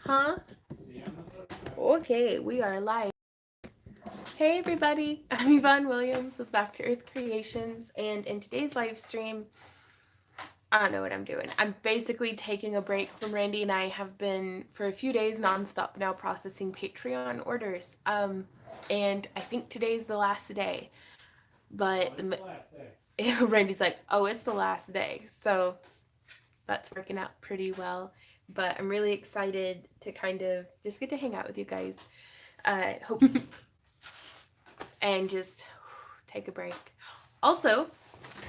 Huh? Okay, we are live. Hey everybody, I'm Yvonne Williams with Back to Earth Creations, and in today's live stream, I don't know what I'm doing. I'm basically taking a break from Randy, and I have been for a few days nonstop now processing Patreon orders. And I think today's the last day. But it's the last day. Randy's like, oh, it's the last day. So that's working out pretty well. But I'm really excited to kind of just get to hang out with you guys. Hope and just take a break. Also,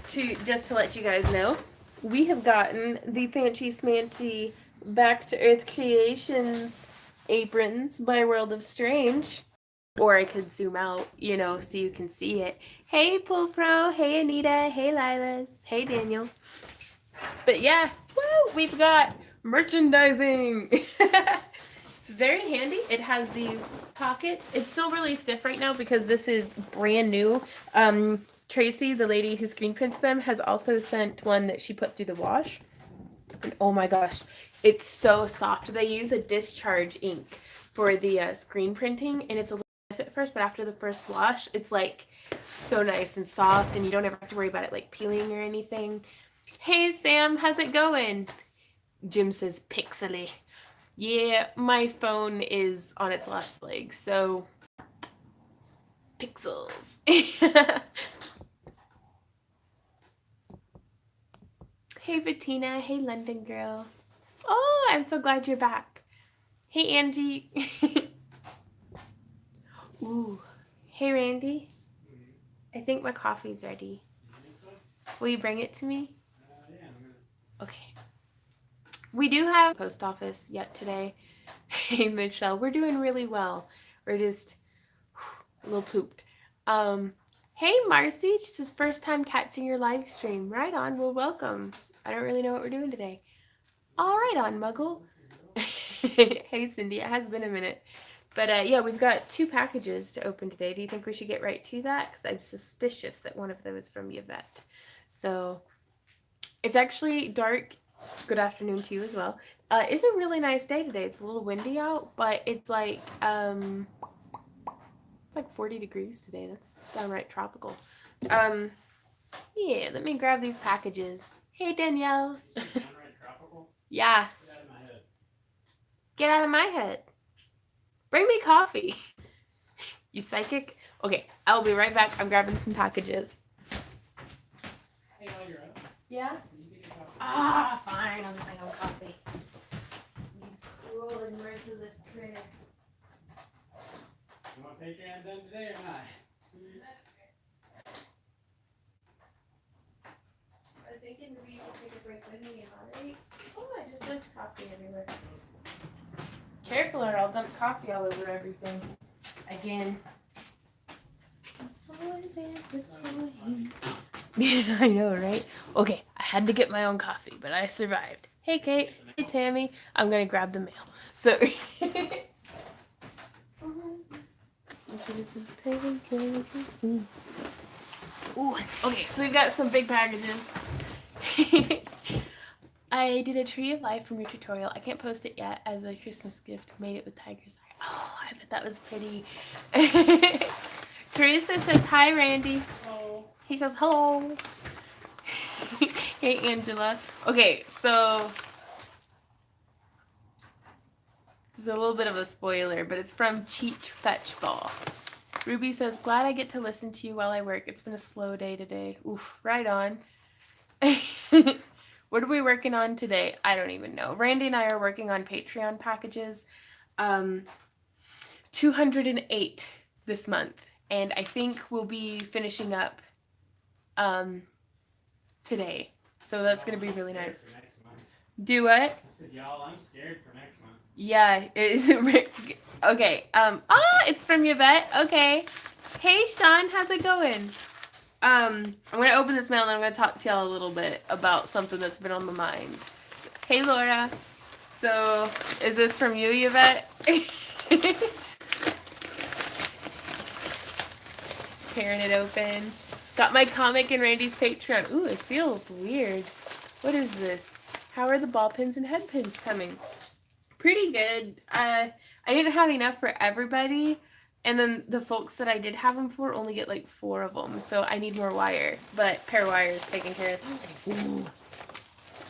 to let you guys know, we have gotten the fancy smancy Back to Earth Creations aprons by World of Strange. Or I could zoom out, so you can see it. Hey Pool Pro, hey Anita, hey Lilas, hey Daniel. But yeah, woo, we've got merchandising. It's very handy. It has these pockets. It's still really stiff right now because this is brand new. Tracy, the lady who screen prints them, has also sent one that she put through the wash. And oh my gosh, it's so soft. They use a discharge ink for the screen printing, and it's a little stiff at first, but after the first wash, it's like so nice and soft, and you don't ever have to worry about it like peeling or anything. Hey Sam, how's it going? Jim says pixely. Yeah, my phone is on its last leg, so pixels. Hey Bettina, hey London girl. Oh, I'm so glad you're back. Hey Angie. Ooh. Hey Randy. I think my coffee's ready. Will you bring it to me? Yeah, Okay. We do have post office yet today. Hey Michelle, we're doing really well. We're just a little pooped. Hey Marcy, it's his first time catching your live stream. Right on, well welcome. I don't really know what we're doing today. All right on, Muggle. Hey Cindy, it has been a minute. But yeah, we've got 2 packages to open today. Do you think we should get right to that? Because I'm suspicious that one of them is from Yvette. So it's actually dark. Good afternoon to you as well. It's a really nice day today. It's a little windy out, but it's like 40 degrees today. That's downright tropical. Yeah, let me grab these packages. Hey Danielle. downright tropical? Yeah. Get out of my head. Get out of my head. Bring me coffee. You psychic? Okay, I'll be right back. I'm grabbing some packages. Hey, while you're up. Yeah? Can you get a coffee? Ah, fine. I'll get my own coffee. You cruel and merciless critter. You want Patreon done today or not? I was thinking maybe you could take a break with me and moderate. Oh, I just dumped coffee everywhere. Careful or I'll dump coffee all over everything. Again. Yeah, I know, right? Okay, I had to get my own coffee, but I survived. Hey, Kate. Hey, Tammy. I'm going to grab the mail. So... Ooh, okay, so we've got some big packages. I did a tree of life from your tutorial. I can't post it yet as a Christmas gift. Made it with tiger's eye. Oh, I bet that was pretty. Teresa says hi, Randy. Hello. He says hello. Hey, Angela. Okay, so this is a little bit of a spoiler, but it's from Cheech Fetchball. Ruby says, glad I get to listen to you while I work. It's been a slow day today. Oof, right on. What are we working on today? I don't even know. Randy and I are working on Patreon packages. 208 this month. And I think we'll be finishing up today. So that's going to be really nice. Do what? I said, y'all, I'm scared for next month. Yeah, it's okay. It's from Yvette. Okay. Hey Sean, how's it going? I'm gonna open this mail and I'm gonna talk to y'all a little bit about something that's been on my mind. Hey Laura. So, is this from you, Yvette? Tearing it open. Got my comic and Randy's Patreon. Ooh, it feels weird. What is this? How are the ball pins and head pins coming? Pretty good. I didn't have enough for everybody, and then the folks that I did have them for only get like 4 of them, so I need more wire. But pair of wire is taken care of. Ooh.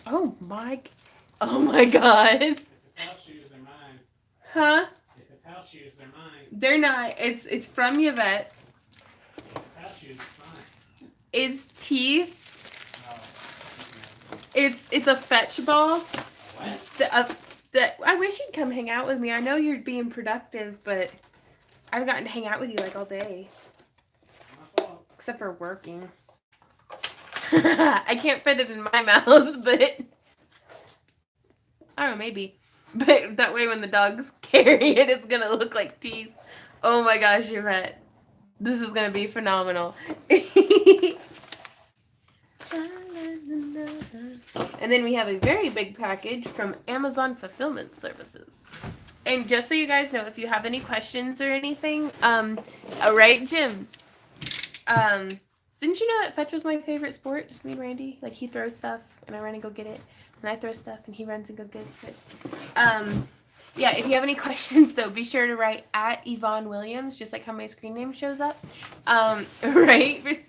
Oh my god. If it's house shoes, they're mine. Huh? If it's house shoes, they're mine. They're not. It's from Yvette. If it's house shoes, it's mine. It's teeth. Oh. It's a fetch ball. What? I wish you'd come hang out with me. I know you're being productive, but I've gotten to hang out with you like all day. My fault. Except for working. I can't fit it in my mouth, but I don't know, maybe. But that way when the dogs carry it, it's gonna look like teeth. Oh my gosh, Yvette. This is gonna be phenomenal. And then we have a very big package from Amazon Fulfillment Services. And just so you guys know, if you have any questions or anything, right, Jim? Didn't you know that fetch was my favorite sport? Just me and Randy. Like, he throws stuff, and I run and go get it. And I throw stuff, and he runs and go gets it. Yeah, if you have any questions, though, be sure to write at Yvonne Williams, just like how my screen name shows up. Right?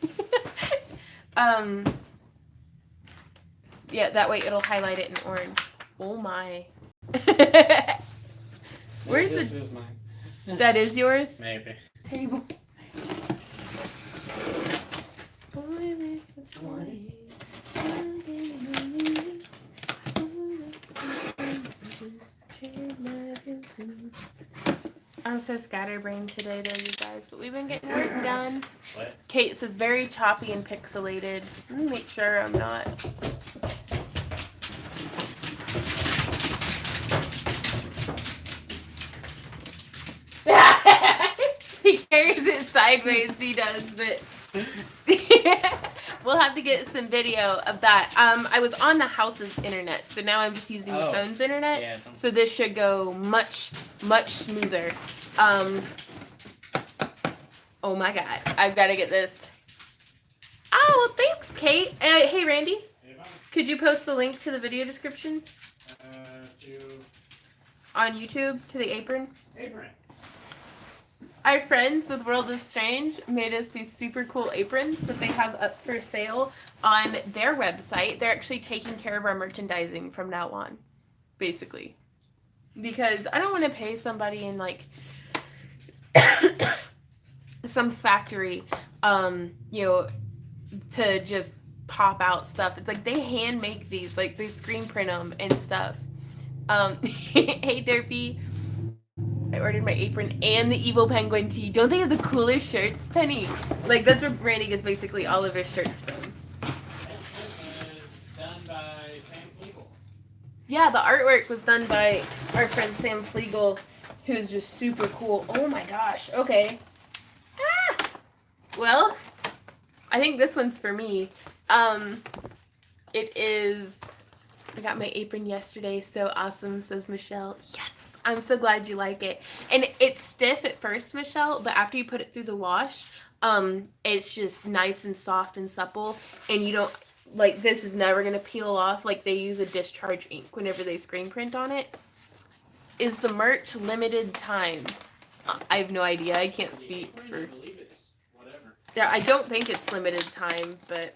Yeah, that way it'll highlight it in orange. Oh my. Where's This the... is mine. That is yours? Maybe. Table. I'm so scatterbrained today, though, you guys. But we've been getting work done. What? Kate says very choppy and pixelated. Let me make sure I'm not. He carries it sideways, he does, but we'll have to get some video of that. I was on the house's internet, so now I'm just using the phone's internet. Yeah, so this should go much, much smoother. Oh my god, I've got to get this. Oh, thanks, Kate. Hey, Randy, could you post the link to the video description? On YouTube, to the apron? Apron. Our friends with World of Strange made us these super cool aprons that they have up for sale on their website. They're actually taking care of our merchandising from now on, basically. Because I don't want to pay somebody in, like, some factory, you know, to just pop out stuff. It's like they hand make these, like they screen print them and stuff. Hey, Derpy. I ordered my apron and the Evil Penguin tee. Don't they have the coolest shirts, Penny? Like, that's where Randy gets basically all of his shirts from. That shirt was done by Sam Flegel. Yeah, the artwork was done by our friend Sam Flegel, who's just super cool. Oh my gosh, okay. Ah! Well, I think this one's for me. It is... I got my apron yesterday, so awesome, says Michelle. Yes! I'm so glad you like it. And it's stiff at first, Michelle, but after you put it through the wash, it's just nice and soft and supple. And you don't, like, this is never going to peel off. Like, they use a discharge ink whenever they screen print on it. Is the merch limited time? I have no idea. I can't speak for... I believe it's whatever. Yeah, I don't think it's limited time, but...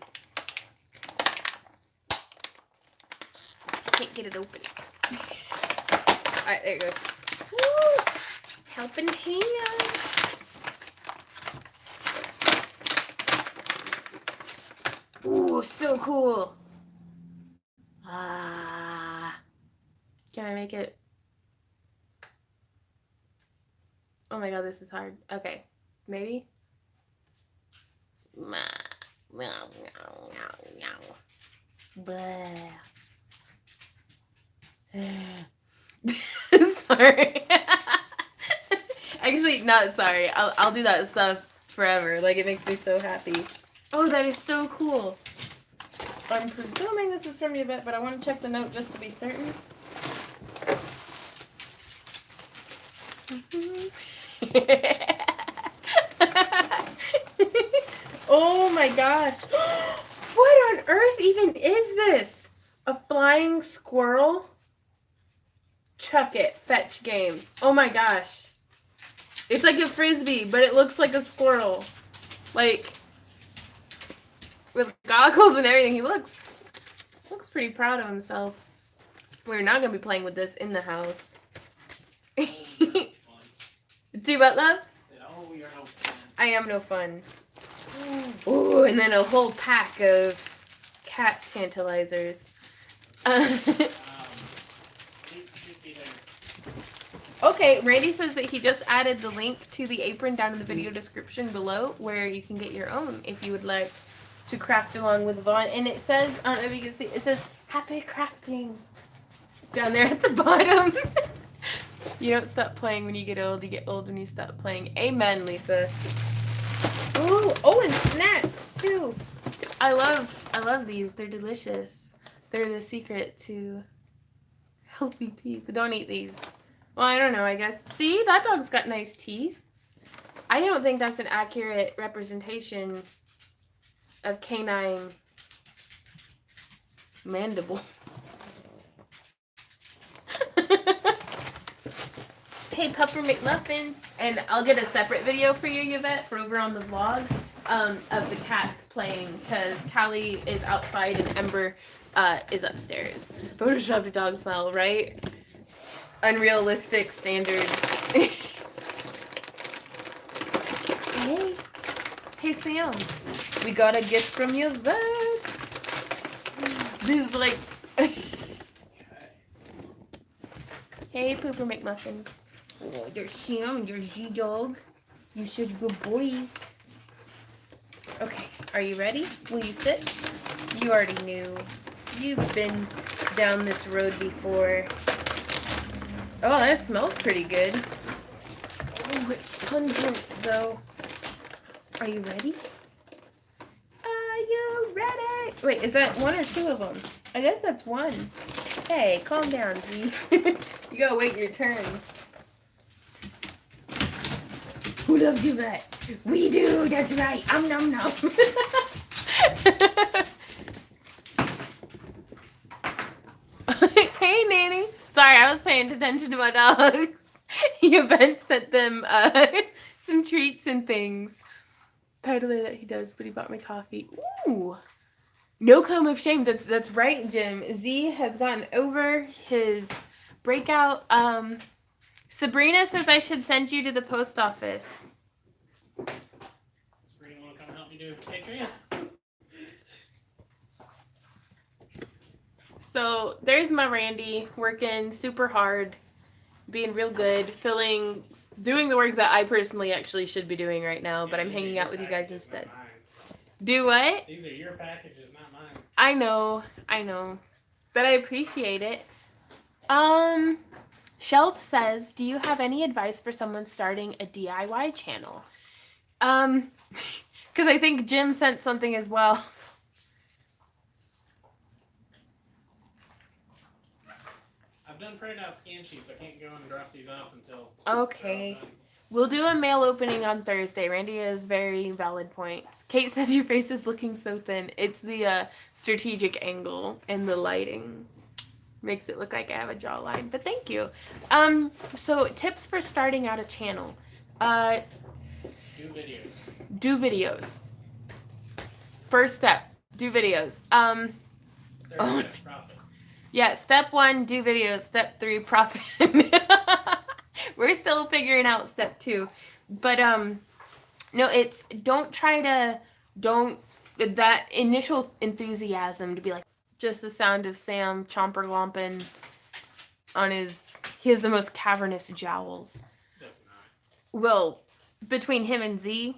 I can't get it open. Alright, there it goes. Woo! Helping hands. Ooh, so cool. Ah. Can I make it? Oh my god, this is hard. Okay. Maybe? Blah. Sorry. Actually, not sorry. I'll do that stuff forever. Like, it makes me so happy. Oh, that is so cool. I'm presuming this is from Yvette, but I want to check the note just to be certain. Oh my gosh. What on earth even is this? A flying squirrel? Chuck It Fetch Games. Oh my gosh. It's like a frisbee, but it looks like a squirrel. Like, with goggles and everything. He looks pretty proud of himself. We're not going to be playing with this in the house. Do what, love? Oh, you're no fun. I am no fun. Ooh, and then a whole pack of cat tantalizers. Okay, Randy says that he just added the link to the apron down in the video description below where you can get your own if you would like to craft along with Vaughn. And it says, I don't know if you can see, it says, happy crafting down there at the bottom. You don't stop playing when you get old. You get old when you stop playing. Amen, Lisa. Ooh, oh, and snacks too. I love these. They're delicious. They're the secret to healthy teeth. Don't eat these. Well, I don't know, I guess. See, that dog's got nice teeth. I don't think that's an accurate representation of canine mandibles. Hey, Pupper McMuffins. And I'll get a separate video for you, Yvette, for over on the vlog of the cats playing, because Callie is outside and Ember is upstairs. Photoshopped a dog smile, right? Unrealistic standards. Hey Sam, we got a gift from your vet. This is like hey Pooper McMuffins. Oh, there's Sam, there's G-Dog. You should good boys. Okay, are you ready? Will you sit? You already knew. You've been down this road before. Oh, that smells pretty good. Oh, it's pungent, though. Are you ready? Are you ready? Wait, is that one or two of them? I guess that's one. Hey, calm down, Z. You gotta wait your turn. Who loves you, vet? We do, that's right. Nom nom. Hey, Nanny. Sorry, I was paying attention to my dogs. Yvette sent them some treats and things. Peddler that he does, but he bought me coffee. Ooh. No comb of shame. That's right, Jim. Z has gotten over his breakout. Sabrina says I should send you to the post office. Sabrina, want to come help me do Patreon? So there's my Randy working super hard, being real good, doing the work that I personally actually should be doing right now, but I'm hanging out with you guys instead. Do what? These are your packages, not mine. I know, but I appreciate it. Shells says, do you have any advice for someone starting a DIY channel? Because I think Jim sent something as well. I've done printed out scan sheets. I can't go and drop these off until... Okay. We'll do a mail opening on Thursday. Randy has very valid points. Kate says your face is looking so thin. It's the strategic angle and the lighting. Makes it look like I have a jawline, but thank you. So tips for starting out a channel. Do videos. Do videos. First step, do videos. Profit. Yeah, step 1, do videos. Step 3, profit. We're still figuring out step 2. But no, that initial enthusiasm to be like, just the sound of Sam chomper lomping on he has the most cavernous jowls. Does not. Well, between him and Z.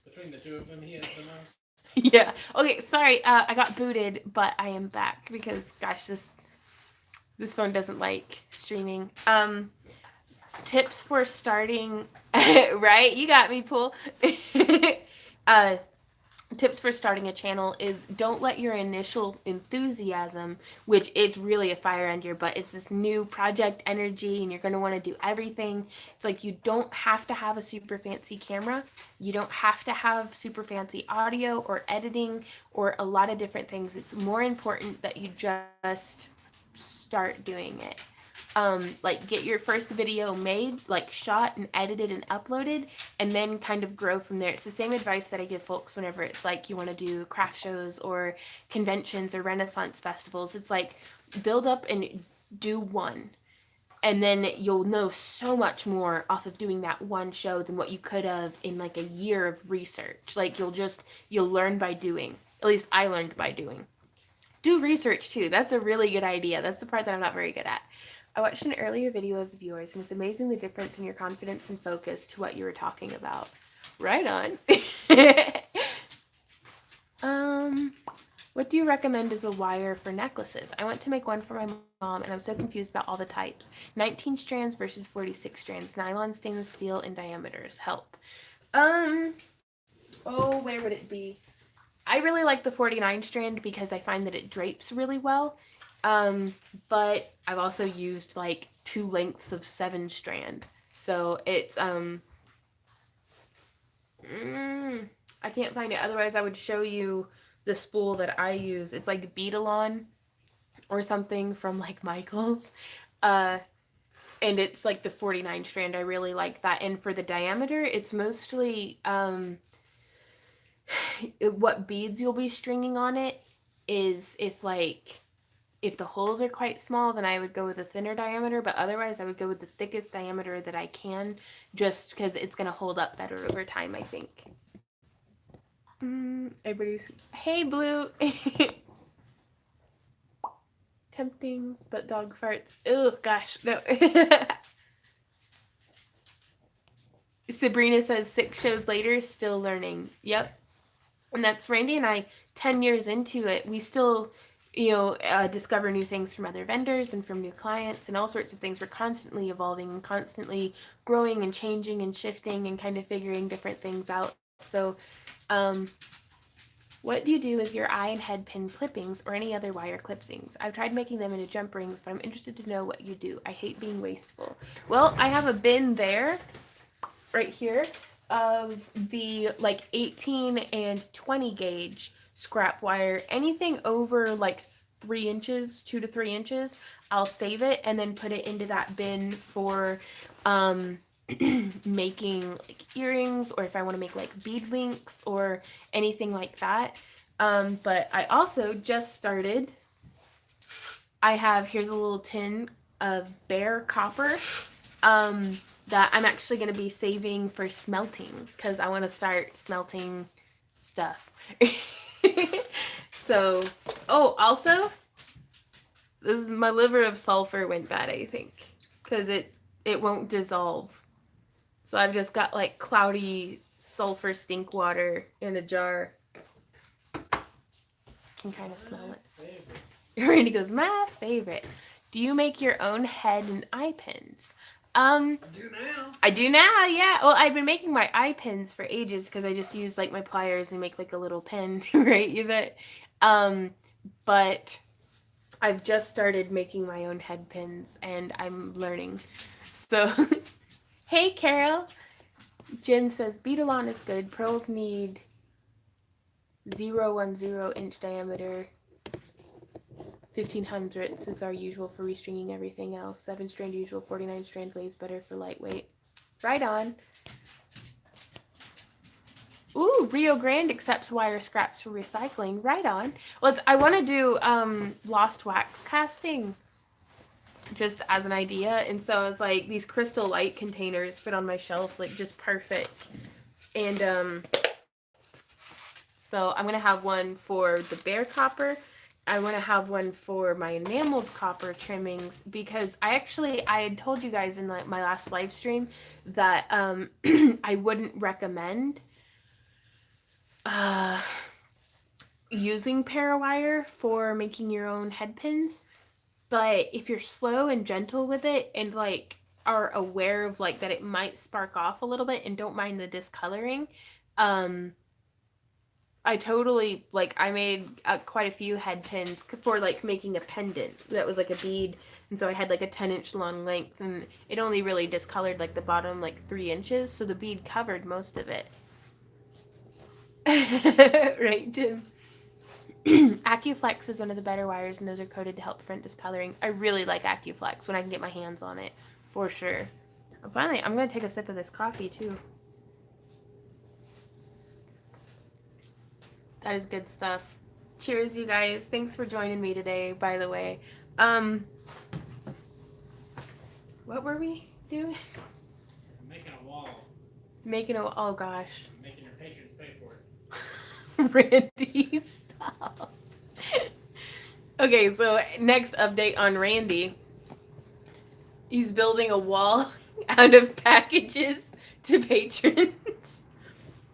Between the two of them, he has the most. Yeah. Okay, sorry, I got booted, but I am back because, gosh, this phone doesn't like streaming. Tips for starting, right? You got me, Pool. Tips for starting a channel is don't let your initial enthusiasm, which it's really a fire under your butt, it's this new project energy and you're going to want to do everything. It's like you don't have to have a super fancy camera. You don't have to have super fancy audio or editing or a lot of different things. It's more important that you just start doing it. like get your first video made, like shot and edited and uploaded, and then kind of grow from there. It's the same advice that I give folks whenever it's like you want to do craft shows or conventions or Renaissance festivals. It's like build up and do one. And then you'll know so much more off of doing that one show than what you could have in like a year of research. Like you'll learn by doing. At least I learned by doing. Do research too. That's a really good idea. That's the part that I'm not very good at. I watched an earlier video of yours, and it's amazing the difference in your confidence and focus to what you were talking about. Right on. What do you recommend as a wire for necklaces? I want to make one for my mom, and I'm so confused about all the types. 19 strands versus 46 strands. Nylon, stainless steel, and diameters. Help. Where would it be? I really like the 49 strand because I find that it drapes really well. But I've also used like 2 lengths of 7 strand. So it's, I can't find it. Otherwise I would show you the spool that I use. It's like Beadalon or something from like Michaels. And it's like the 49 strand. I really like that. And for the diameter, it's mostly, what beads you'll be stringing on it is if the holes are quite small, then I would go with a thinner diameter, but otherwise I would go with the thickest diameter that I can, just because it's going to hold up better over time, I think. Everybody's, hey, Blue. Tempting, but dog farts. Oh, gosh, no. Sabrina says 6 shows later, still learning. Yep. And that's Randy and I, 10 years into it. We still, discover new things from other vendors and from new clients and all sorts of things. We're constantly evolving and constantly growing and changing and shifting and kind of figuring different things out. So, what do you do with your eye and head pin clippings or any other wire clippings? I've tried making them into jump rings, but I'm interested to know what you do. I hate being wasteful. Well, I have a bin there, right here, of the like 18 and 20 gauge scrap wire. Anything over like 3 inches, 2 to 3 inches, I'll save it and then put it into that bin for making like earrings, or if I want to make like bead links or anything like that. But I also just started, here's a little tin of bare copper that I'm actually going to be saving for smelting, because I want to start smelting stuff. So, also, my liver of sulfur went bad, I think, because it won't dissolve. So I've just got like cloudy sulfur stink water in a jar. Can kind of smell it. Randy goes, my favorite. Do you make your own head and eye pins? I do now, yeah. Well, I've been making my eye pins for ages because I just use like my pliers and make like a little pin, right? You bet. But I've just started making my own head pins and I'm learning. So, hey, Carol. Jim says Beadalon is good. Pearls need 0.10 inch diameter. 1500s is our usual for restringing everything else. 7 strand usual, 49 strand weighs better for lightweight. Right on. Ooh, Rio Grande accepts wire scraps for recycling. Right on. Well, I want to do lost wax casting, just as an idea. And so it's like these crystal light containers fit on my shelf, like just perfect. And so I'm going to have one for the bare copper. I want to have one for my enameled copper trimmings, because I had told you guys in my last live stream that I wouldn't recommend using parawire for making your own head pins. But if you're slow and gentle with it and like are aware of like that it might spark off a little bit and don't mind the discoloring, I totally, like, I made quite a few head pins for, like, making a pendant that was, like, a bead, and so I had, like, a 10-inch long length, and it only really discolored, like, the bottom, like, 3 inches, so the bead covered most of it. Right, Jim? AccuFlex is one of the better wires, and those are coated to help prevent discoloring. I really like AccuFlex when I can get my hands on it, for sure. Finally, I'm going to take a sip of this coffee, too. That is good stuff. Cheers, you guys. Thanks for joining me today, by the way. What were we doing? Making a wall. Oh gosh. Making your patrons pay for it. Randy, stop. Okay, so next update on Randy. He's building a wall out of packages to patrons.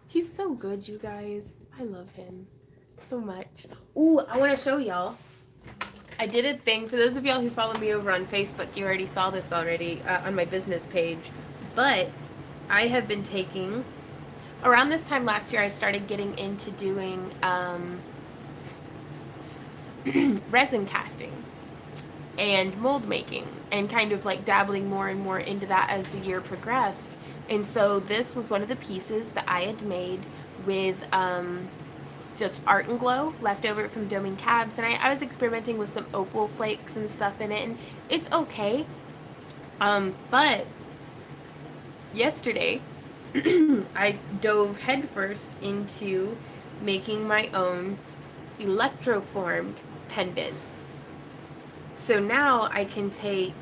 He's so good, you guys. I love him so much. Ooh, I want to show y'all. I did a thing. For those of y'all who follow me over on Facebook, you already saw this already on my business page. But I have been taking... Around this time last year, I started getting into doing resin casting and mold making, and kind of like dabbling more and more into that as the year progressed. And so this was one of the pieces that I had made with just Art and Glow left over from Doming Cabs, and I was experimenting with some opal flakes and stuff in it, and it's okay. But yesterday I dove headfirst into making my own electroformed pendants. So now I can take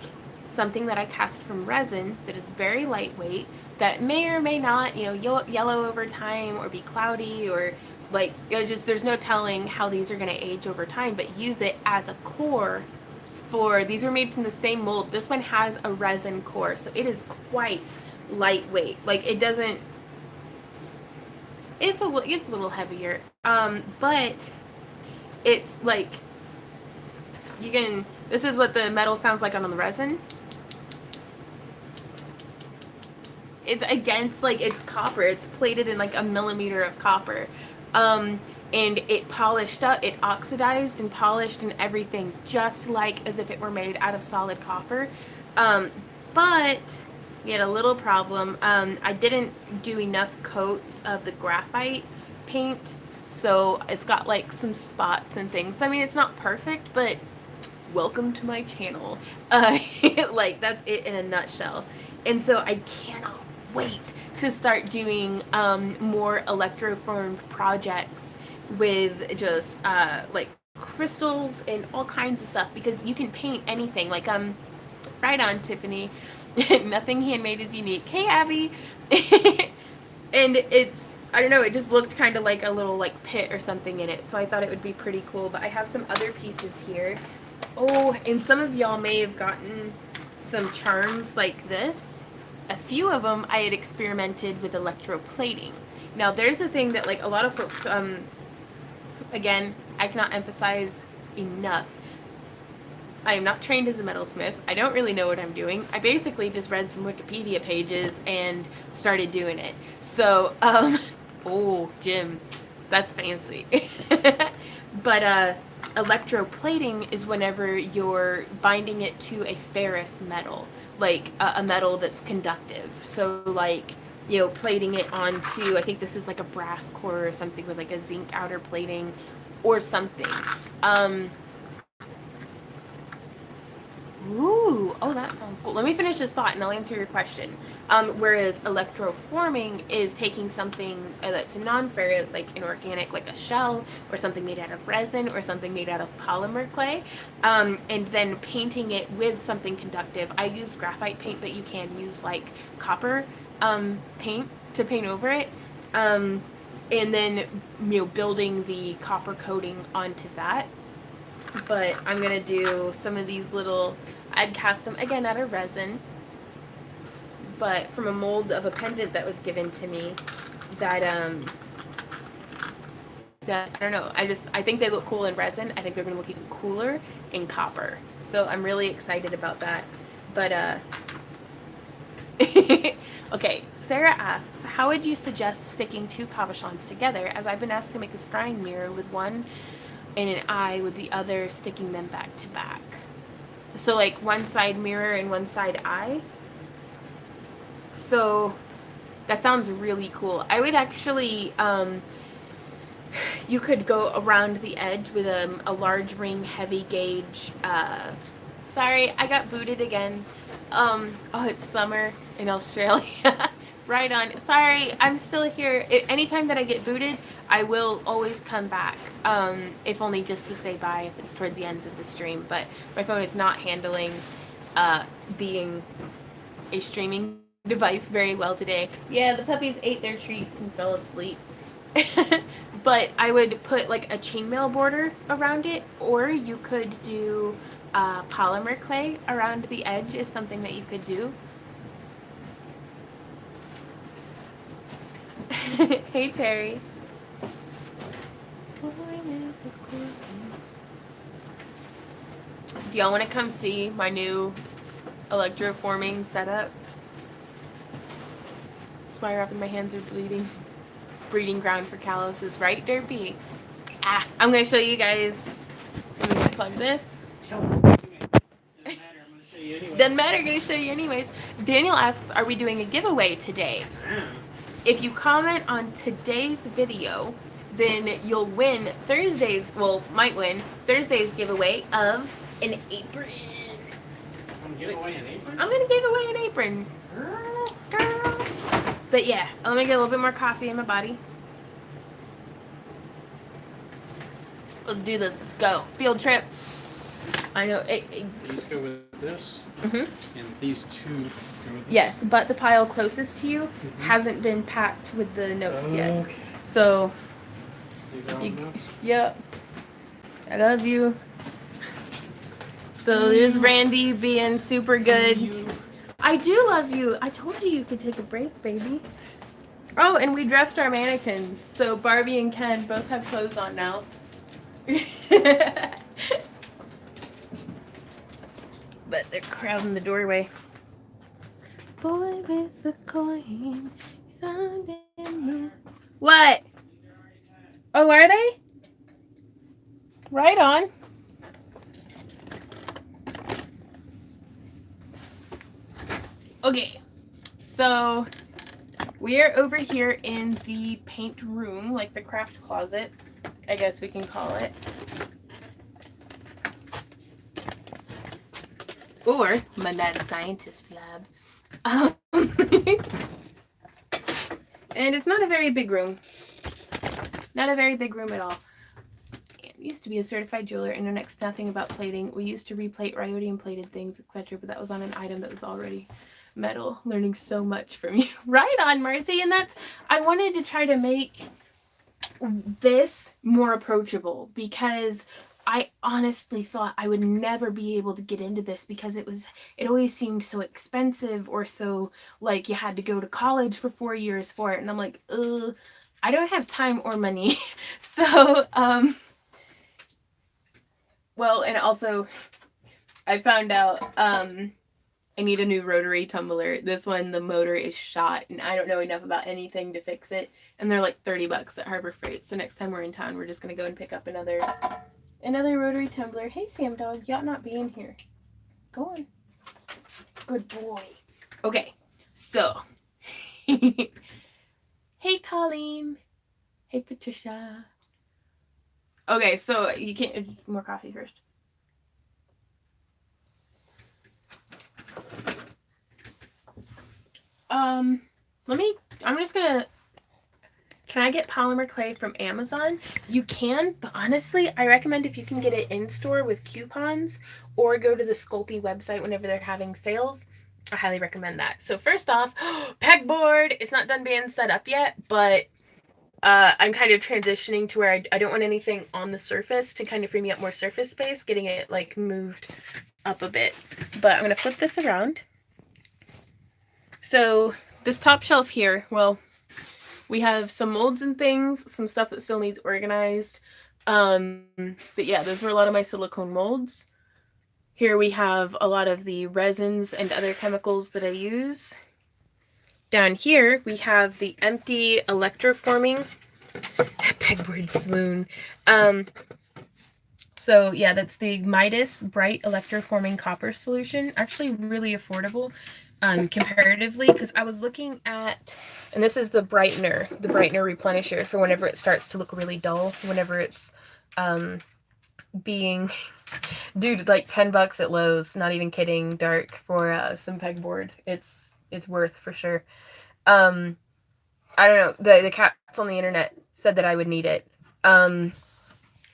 something that I cast from resin that is very lightweight, that may or may not, yellow over time or be cloudy, or like, there's no telling how these are going to age over time, but use it as a core for, these were made from the same mold. This one has a resin core, so it is quite lightweight. Like, it doesn't, it's a little heavier, but it's like, this is what the metal sounds like on the resin. It's against, like, it's copper. It's plated in like a millimeter of copper. And it polished up, it oxidized and polished and everything, just like as if it were made out of solid copper. But we had a little problem. I didn't do enough coats of the graphite paint, so it's got like some spots and things. So, I mean, it's not perfect, but welcome to my channel. Like, that's it in a nutshell. And so I cannot wait to start doing more electroformed projects with just like crystals and all kinds of stuff, because you can paint anything. Like, right on, Tiffany. Nothing handmade is unique. Hey, Abby. And it's, I don't know, it just looked kind of like a little like pit or something in it, so I thought it would be pretty cool. But I have some other pieces here. Oh, and some of y'all may have gotten some charms like this. A few of them I had experimented with electroplating. Now, there's a thing that, like, a lot of folks, again, I cannot emphasize enough, I am not trained as a metalsmith. I don't really know what I'm doing. I basically just read some Wikipedia pages and started doing it. So, oh, Jim, that's fancy. But, electroplating is whenever you're binding it to a ferrous metal, like a metal that's conductive. So, like, plating it onto, I think this is like a brass core or something with like a zinc outer plating or something. Ooh, oh, that sounds cool. Let me finish this thought and I'll answer your question. Whereas electroforming is taking something that's non-ferrous, like inorganic, like a shell, or something made out of resin, or something made out of polymer clay, and then painting it with something conductive. I use graphite paint, but you can use like copper paint to paint over it. And then, building the copper coating onto that. But I'm going to do some of these little, I'd cast them, again, out of resin, but from a mold of a pendant that was given to me that, I don't know, I think they look cool in resin. I think they're going to look even cooler in copper. So I'm really excited about that. But, okay, Sarah asks, how would you suggest sticking two cabochons together, as I've been asked to make a scrying mirror with one and an eye with the other, sticking them back to back. So like one side mirror and one side eye. So that sounds really cool. I would actually you could go around the edge with a large ring heavy gauge. Sorry, I got booted again. Oh, it's summer in Australia. Right on. Sorry, I'm still here. Anytime that I get booted, I will always come back. If only just to say bye if it's towards the ends of the stream. But my phone is not handling being a streaming device very well today. Yeah, the puppies ate their treats and fell asleep. But I would put like a chainmail border around it, or you could do polymer clay around the edge is something that you could do. Hey Terry. Do y'all want to come see my new electroforming setup? That's why my hands are bleeding. Breeding ground for calluses, right, Derpy? I'm gonna show you guys. I'm gonna plug this. Doesn't matter, I'm gonna show you anyway. Doesn't matter, I'm gonna show you anyways. Daniel asks, are we doing a giveaway today? If you comment on today's video, then you'll win might win Thursday's giveaway of an apron. I'm gonna give away an apron? I'm gonna give away an apron. Girl. But yeah, let me get a little bit more coffee in my body. Let's do this. Let's go. Field trip. I know. These go with this, and these two go with this. Yes, but the pile closest to you hasn't been packed with the notes yet. Okay. So, These are all notes? yep. I love you. So there's Randy being super good. I do love you. I told you could take a break, baby. Oh, and we dressed our mannequins. So Barbie and Ken both have clothes on now. But they're crowding the doorway. Boy with the coin, found in the... What? Oh, are they? Right on. Okay, so we are over here in the paint room, like the craft closet, I guess we can call it. Or my mad scientist lab. And it's not a very big room. Not a very big room at all. I used to be a certified jeweler and know next to nothing about plating. We used to replate rhodium plated things, etc., but that was on an item that was already metal. Learning so much from you. Right on, Marcy. And I wanted to try to make this more approachable because I honestly thought I would never be able to get into this because it always seemed so expensive, or so like you had to go to college for 4 years for it. And I'm like, I don't have time or money. So, well, and also I found out, I need a new rotary tumbler. This one, the motor is shot, and I don't know enough about anything to fix it. And they're like $30 at Harbor Freight. So next time we're in town, we're just gonna go and pick up another rotary tumbler. Hey, Sam Dog, you ought not be in here. Go on. Good boy. Okay, so. Hey, Colleen. Hey, Patricia. Okay, so you can't. More coffee first. I'm just gonna, can I get polymer clay from Amazon? You can, but honestly, I recommend if you can get it in store with coupons or go to the Sculpey website whenever they're having sales. I highly recommend that. So first off, pegboard. It's not done being set up yet, but I'm kind of transitioning to where I don't want anything on the surface to kind of free me up more surface space, getting it like moved up a bit. But I'm gonna flip this around. So this top shelf here, well, we have some molds and things, some stuff that still needs organized. But yeah, those were a lot of my silicone molds. Here we have a lot of the resins and other chemicals that I use. Down here, we have the empty electroforming pegboard swoon. So yeah, that's the Midas Bright Electroforming Copper Solution. Actually really affordable comparatively, because I was looking at, and this is the brightener replenisher for whenever it starts to look really dull, whenever it's being, dude, like $10 at Lowe's, not even kidding, dark, for some pegboard. It's worth for sure. I don't know, the cats on the internet said that I would need it.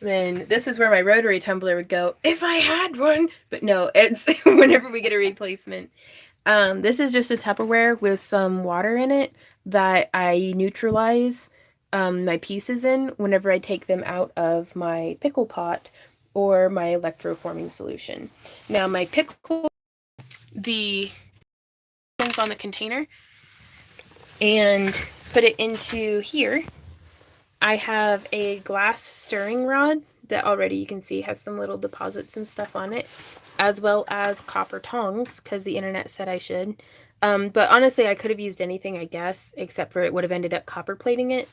Then this is where my rotary tumbler would go if I had one, but no, it's whenever we get a replacement. This is just a Tupperware with some water in it that I neutralize my pieces in whenever I take them out of my pickle pot or my electroforming solution. Now my pickle, the things on the container, and put it into here. I have a glass stirring rod that already you can see has some little deposits and stuff on it, as well as copper tongs, because the internet said I should. But honestly, I could have used anything, I guess, except for it would have ended up copper plating it.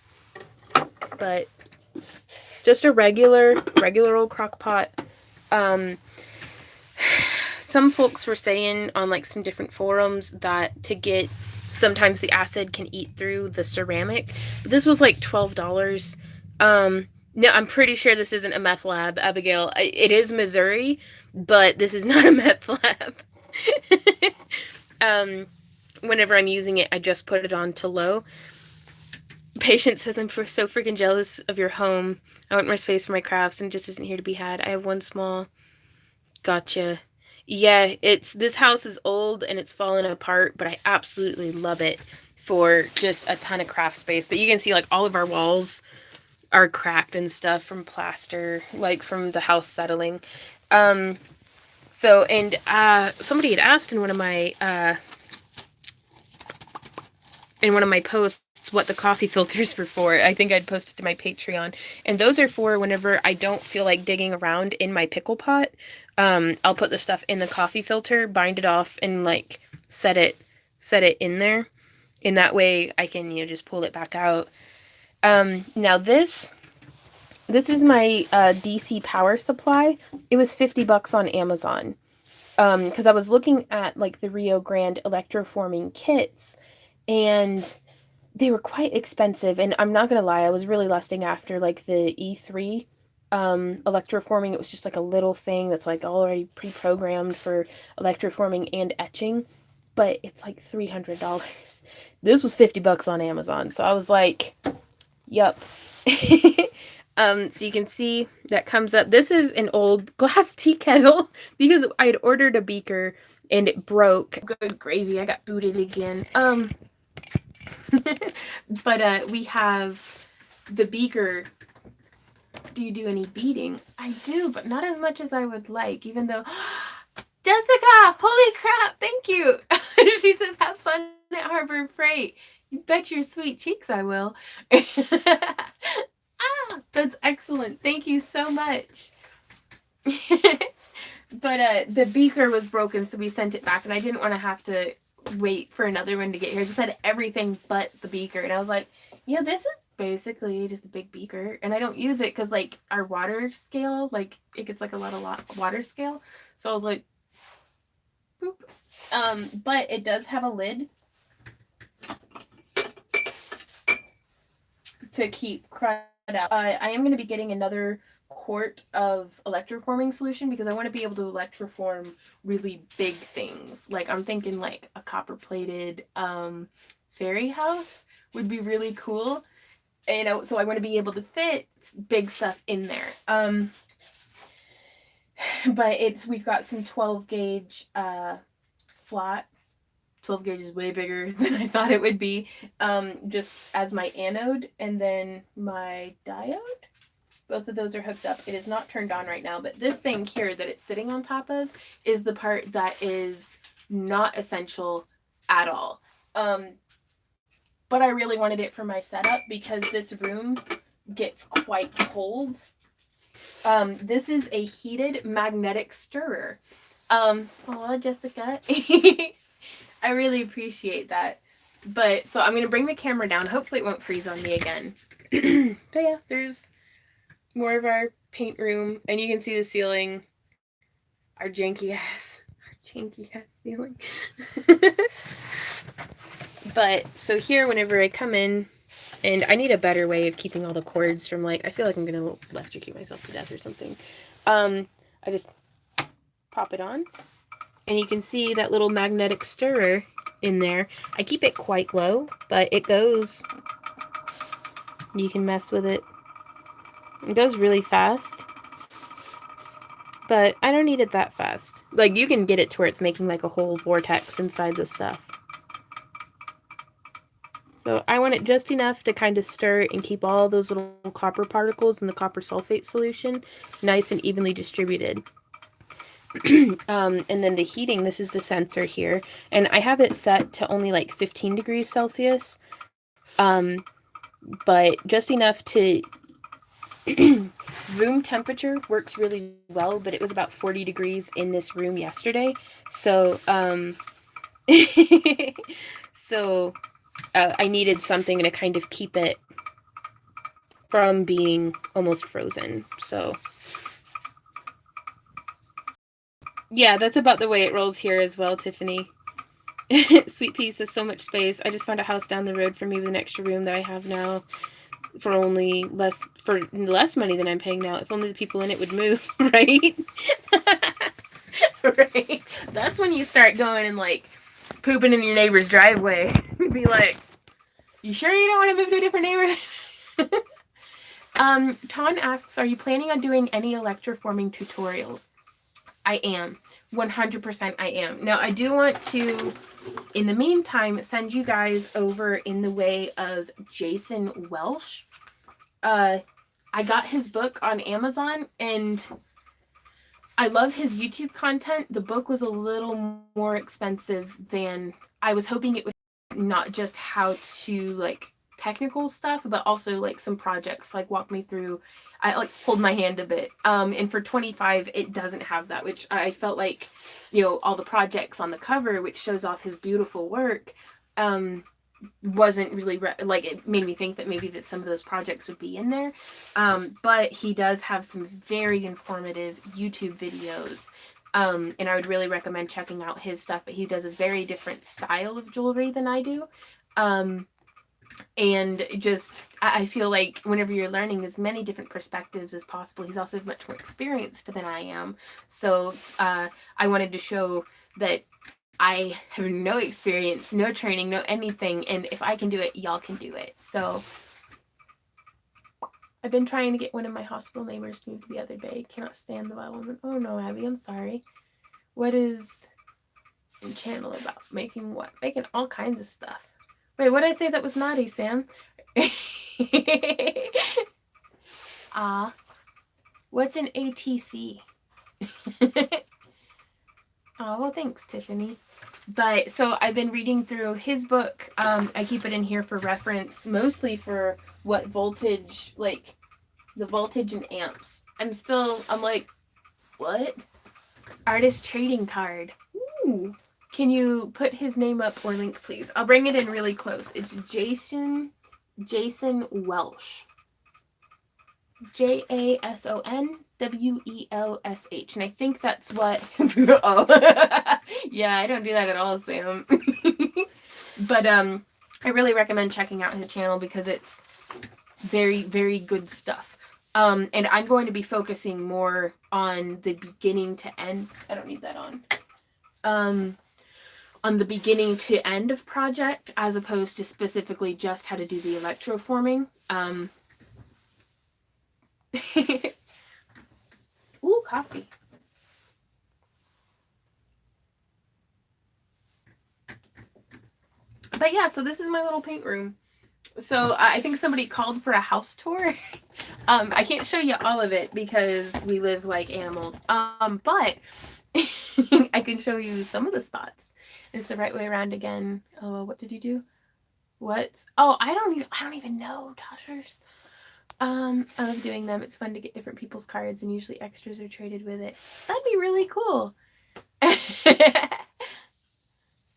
But just a regular old crock pot. Some folks were saying on like some different forums that to get, sometimes the acid can eat through the ceramic. But this was like $12. No, I'm pretty sure this isn't a meth lab, Abigail. It is Missouri, but this is not a meth lab. Whenever I'm using it, I just put it on to low. Patient says, I'm so freaking jealous of your home. I want more space for my crafts and it just isn't here to be had. I have one small. Gotcha. Yeah, this house is old and it's fallen apart, but I absolutely love it for just a ton of craft space. But you can see like all of our walls are cracked and stuff from plaster, like from the house settling. So, and somebody had asked in one of my posts what the coffee filters were for. I think I'd posted to my Patreon, and those are for whenever I don't feel like digging around in my pickle pot. I'll put the stuff in the coffee filter, bind it off, and like set it in there, and that way I can just pull it back out. Now this is my DC power supply. It was $50 on Amazon, because I was looking at like the Rio Grande electroforming kits, and they were quite expensive. And I'm not gonna lie, I was really lusting after like the E3 electroforming. It was just like a little thing that's like already pre-programmed for electroforming and etching, but it's like $300. This was $50 on Amazon, so I was like, yup. So you can see that comes up. This is an old glass tea kettle because I had ordered a beaker and it broke. Good gravy, I got booted again. But we have the beaker. Do you do any beading? I do, but not as much as I would like, even though Jessica, holy crap, thank you. She says, have fun at Harbor Freight. You bet your sweet cheeks I will. That's excellent. Thank you so much. But the beaker was broken, so we sent it back, and I didn't want to have to wait for another one to get here. It just had everything but the beaker, and I was like, this is basically just a big beaker, and I don't use it because like our water scale, like it gets like a lot of water scale, so I was like, boop. But it does have a lid to keep crud out. I am going to be getting another quart of electroforming solution because I want to be able to electroform really big things. Like I'm thinking like a copper plated fairy house would be really cool. And so I want to be able to fit big stuff in there. But we've got some 12 gauge flat. 12 gauge is way bigger than I thought it would be. Just as my anode, and then my diode. Both of those are hooked up. It is not turned on right now, but this thing here that it's sitting on top of is the part that is not essential at all. But I really wanted it for my setup because this room gets quite cold. This is a heated magnetic stirrer. Oh, Jessica. I really appreciate that. But so I'm going to bring the camera down. Hopefully it won't freeze on me again. But yeah, there's more of our paint room, and you can see the ceiling. Our janky ass ceiling. But so here, whenever I come in, and I need a better way of keeping all the cords from, like, I feel like I'm gonna electrocute myself to death or something. I just pop it on, and you can see that little magnetic stirrer in there. I keep it quite low, but it goes. You can mess with it. It goes really fast, but I don't need it that fast. Like, you can get it to where it's making like a whole vortex inside the stuff. So I want it just enough to kind of stir and keep all those little copper particles in the copper sulfate solution nice and evenly distributed. And then the heating, this is the sensor here, and I have it set to only like 15 degrees Celsius, but just enough to room temperature works really well, but it was about 40 degrees in this room yesterday, so I needed something to kind of keep it from being almost frozen. So yeah, that's about the way it rolls here as well, Tiffany. Sweet Pea says so much space. I just found a house down the road for me with an extra room that I have now for less money than I'm paying now. If only the people in it would move, right? Right. That's when you start going and like pooping in your neighbor's driveway. Be like, you sure you don't want to move to a different neighborhood? Ton asks, are you planning on doing any electroforming tutorials? I am. 100% I am. Now, I do want to, in the meantime, send you guys over in the way of Jason Welsh. I got his book on Amazon, and I love his YouTube content. The book was a little more expensive than I was hoping it would. Not just how to, like, technical stuff, but also like some projects, like walk me through. I like hold my hand a bit, and for $25 it doesn't have that, which I felt like, you know, all the projects on the cover, which shows off his beautiful work, wasn't really like, it made me think that maybe that some of those projects would be in there, but he does have some very informative YouTube videos, and I would really recommend checking out his stuff. But he does a very different style of jewelry than I do, and just I feel like whenever you're learning as many different perspectives as possible, he's also much more experienced than I am. So I wanted to show that I have no experience, no training, no anything, and if I can do it, y'all can do it. So I've been trying to get one of my hospital neighbors to move to the other bay. Cannot stand the wild woman. Oh no, Abby, I'm sorry. What is the channel about? Making what? Making all kinds of stuff. Wait, what did I say that was naughty, Sam? What's an ATC? Oh, well, thanks, Tiffany. But so I've been reading through his book. I keep it in here for reference, mostly for what voltage, like the voltage and amps. I'm like, what? Artist trading card. Ooh. Can you put his name up or link, please? I'll bring it in really close. It's Jason Welsh. JASONWELSH. And I think that's what... Oh. Yeah, I don't do that at all, Sam. But I really recommend checking out his channel because it's very, very good stuff. And I'm going to be focusing more on the beginning to end. I don't need that on the beginning to end of project, as opposed to specifically just how to do the electroforming. Ooh, coffee. But yeah, so this is my little paint room. So I think somebody called for a house tour. I can't show you all of it because we live like animals. But I can show you some of the spots. It's the right way around again. Oh, what did you do? What? Oh, I don't even know, Toshers. I love doing them. It's fun to get different people's cards, and usually extras are traded with it. That'd be really cool.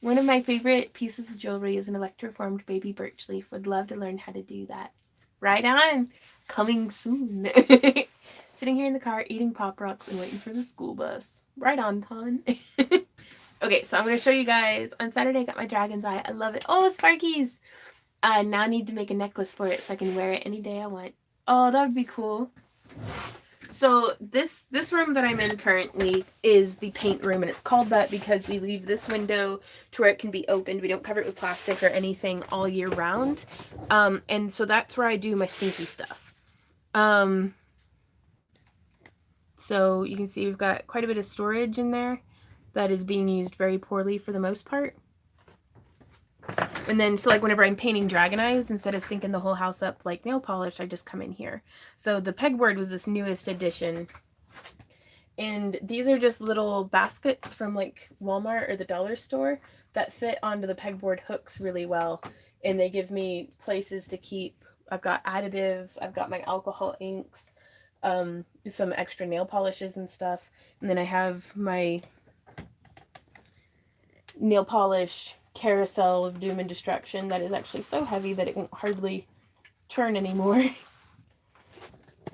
One of my favorite pieces of jewelry is an electroformed baby birch leaf. Would love to learn how to do that. Right on. Coming soon. Sitting here in the car, eating Pop Rocks and waiting for the school bus. Right on, Ton. Okay, so I'm going to show you guys. On Saturday, I got my dragon's eye. I love it. Oh, Sparky's! Now I need to make a necklace for it so I can wear it any day I want. Oh, that would be cool. So this room that I'm in currently is the paint room, and it's called that because we leave this window to where it can be opened. We don't cover it with plastic or anything all year round. And so that's where I do my stinky stuff. So you can see we've got quite a bit of storage in there that is being used very poorly for the most part. And then, so like whenever I'm painting dragon eyes, instead of stinking the whole house up like nail polish, I just come in here. So the pegboard was this newest addition. And these are just little baskets from like Walmart or the dollar store that fit onto the pegboard hooks really well. And they give me places to keep. I've got additives, I've got my alcohol inks, some extra nail polishes and stuff. And then I have my nail polish carousel of doom and destruction that is actually so heavy that it won't hardly turn anymore.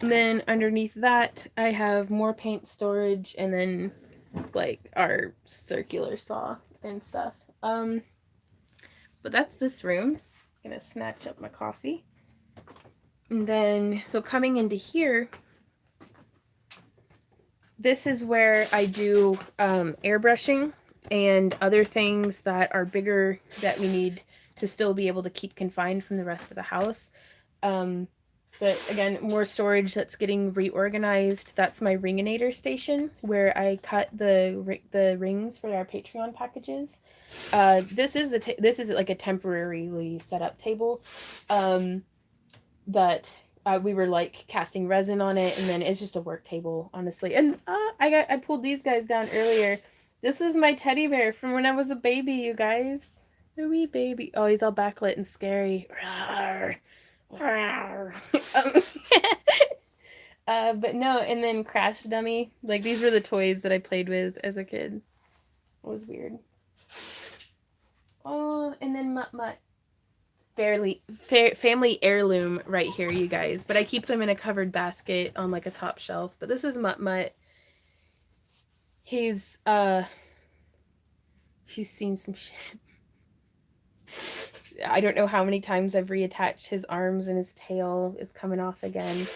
And then underneath that I have more paint storage and then like our circular saw and stuff. But that's this room. I'm gonna snatch up my coffee. And then so coming into here, this is where I do airbrushing and other things that are bigger that we need to still be able to keep confined from the rest of the house. But again, more storage that's getting reorganized. That's my ringinator station where I cut the rings for our Patreon packages. This is like a temporarily set up table that we were like casting resin on it, and then it's just a work table, honestly. And I pulled these guys down earlier. This was my teddy bear from when I was a baby, you guys. A wee baby. Oh, he's all backlit and scary. But no, and then Crash Dummy. Like, these were the toys that I played with as a kid. It was weird. Oh, and then Mutt Mutt. Family heirloom right here, you guys. But I keep them in a covered basket on like a top shelf. But this is Mutt Mutt. He's seen some shit. I don't know how many times I've reattached his arms and his tail is coming off again.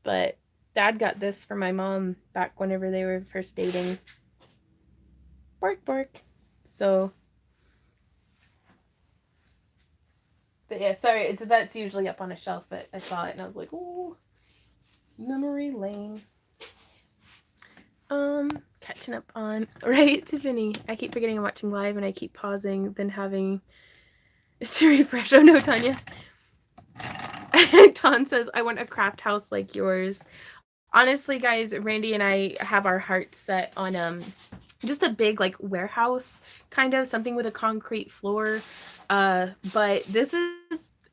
But Dad got this for my mom back whenever they were first dating. Bark, bark. So, but yeah, sorry. So that's usually up on a shelf, but I saw it and I was like, ooh, memory lane. Catching up on, right, Tiffany? I keep forgetting I'm watching live and I keep pausing, then having to refresh. Oh no, Tanya. Ton says, I want a craft house like yours. Honestly, guys, Randy and I have our hearts set on just a big like warehouse, kind of something with a concrete floor. But this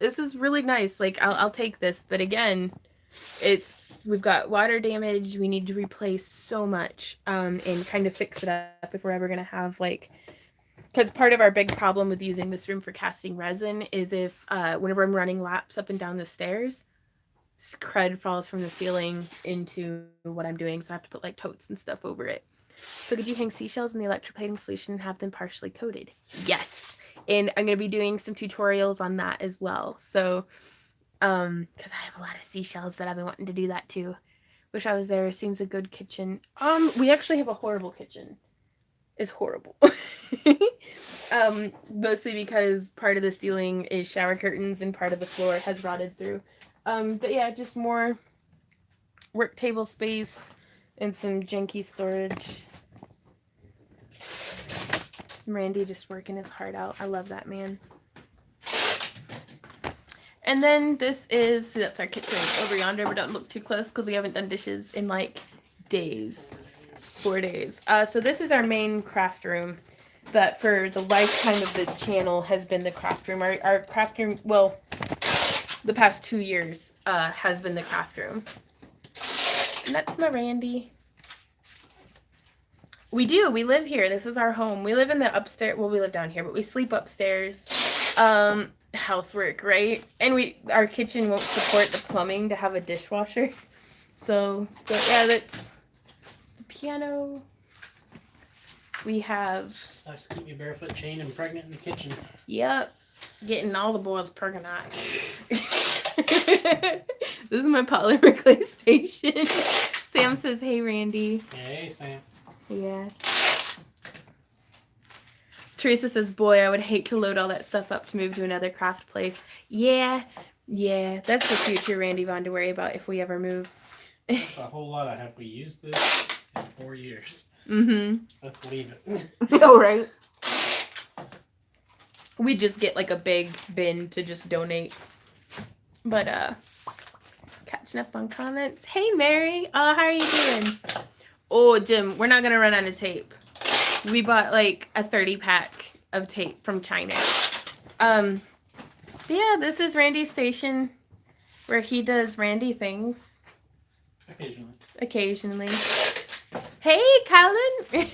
is really nice. Like I'll take this, but again, we've got water damage. We need to replace so much and kind of fix it up if we're ever gonna have like, because part of our big problem with using this room for casting resin is if whenever I'm running laps up and down the stairs, crud falls from the ceiling into what I'm doing, so I have to put like totes and stuff over it. So could you hang seashells in the electroplating solution and have them partially coated? Yes, and I'm going to be doing some tutorials on that as well. So because I have a lot of seashells that I've been wanting to do that too. Wish I was there. Seems a good kitchen. We actually have a horrible kitchen. It's horrible. Mostly because part of the ceiling is shower curtains and part of the floor has rotted through. But yeah, just more work table space and some janky storage. Randy just working his heart out. I love that man. And then this is, see, that's our kitchen over yonder, but don't look too close because we haven't done dishes in like days. 4 days. So this is our main craft room that for the lifetime of this channel has been the craft room. Our craft room, well, the past 2 years has been the craft room. And that's my Randy. We live here. This is our home. We live in the upstairs, well, we live down here, but we sleep upstairs. Housework, right? And our kitchen won't support the plumbing to have a dishwasher. So, but yeah, that's the piano. We have. Sucks to keep your barefoot chained and pregnant in the kitchen. Yep. Getting all the boys pregnant. This is my polymer clay station. Sam says, hey, Randy. Hey, Sam. Yeah. Teresa says, boy, I would hate to load all that stuff up to move to another craft place. Yeah. That's the future Randy Vaughn to worry about if we ever move. That's a whole lot of have we used this in 4 years. Mm-hmm. Let's leave it. Oh, right. We just get like a big bin to just donate. But, catching up on comments. Hey, Mary. How are you doing? Oh, Jim, we're not going to run out of tape. We bought like a 30-pack of tape from China. But yeah, this is Randy's station where he does Randy things. Occasionally. Hey, Colin.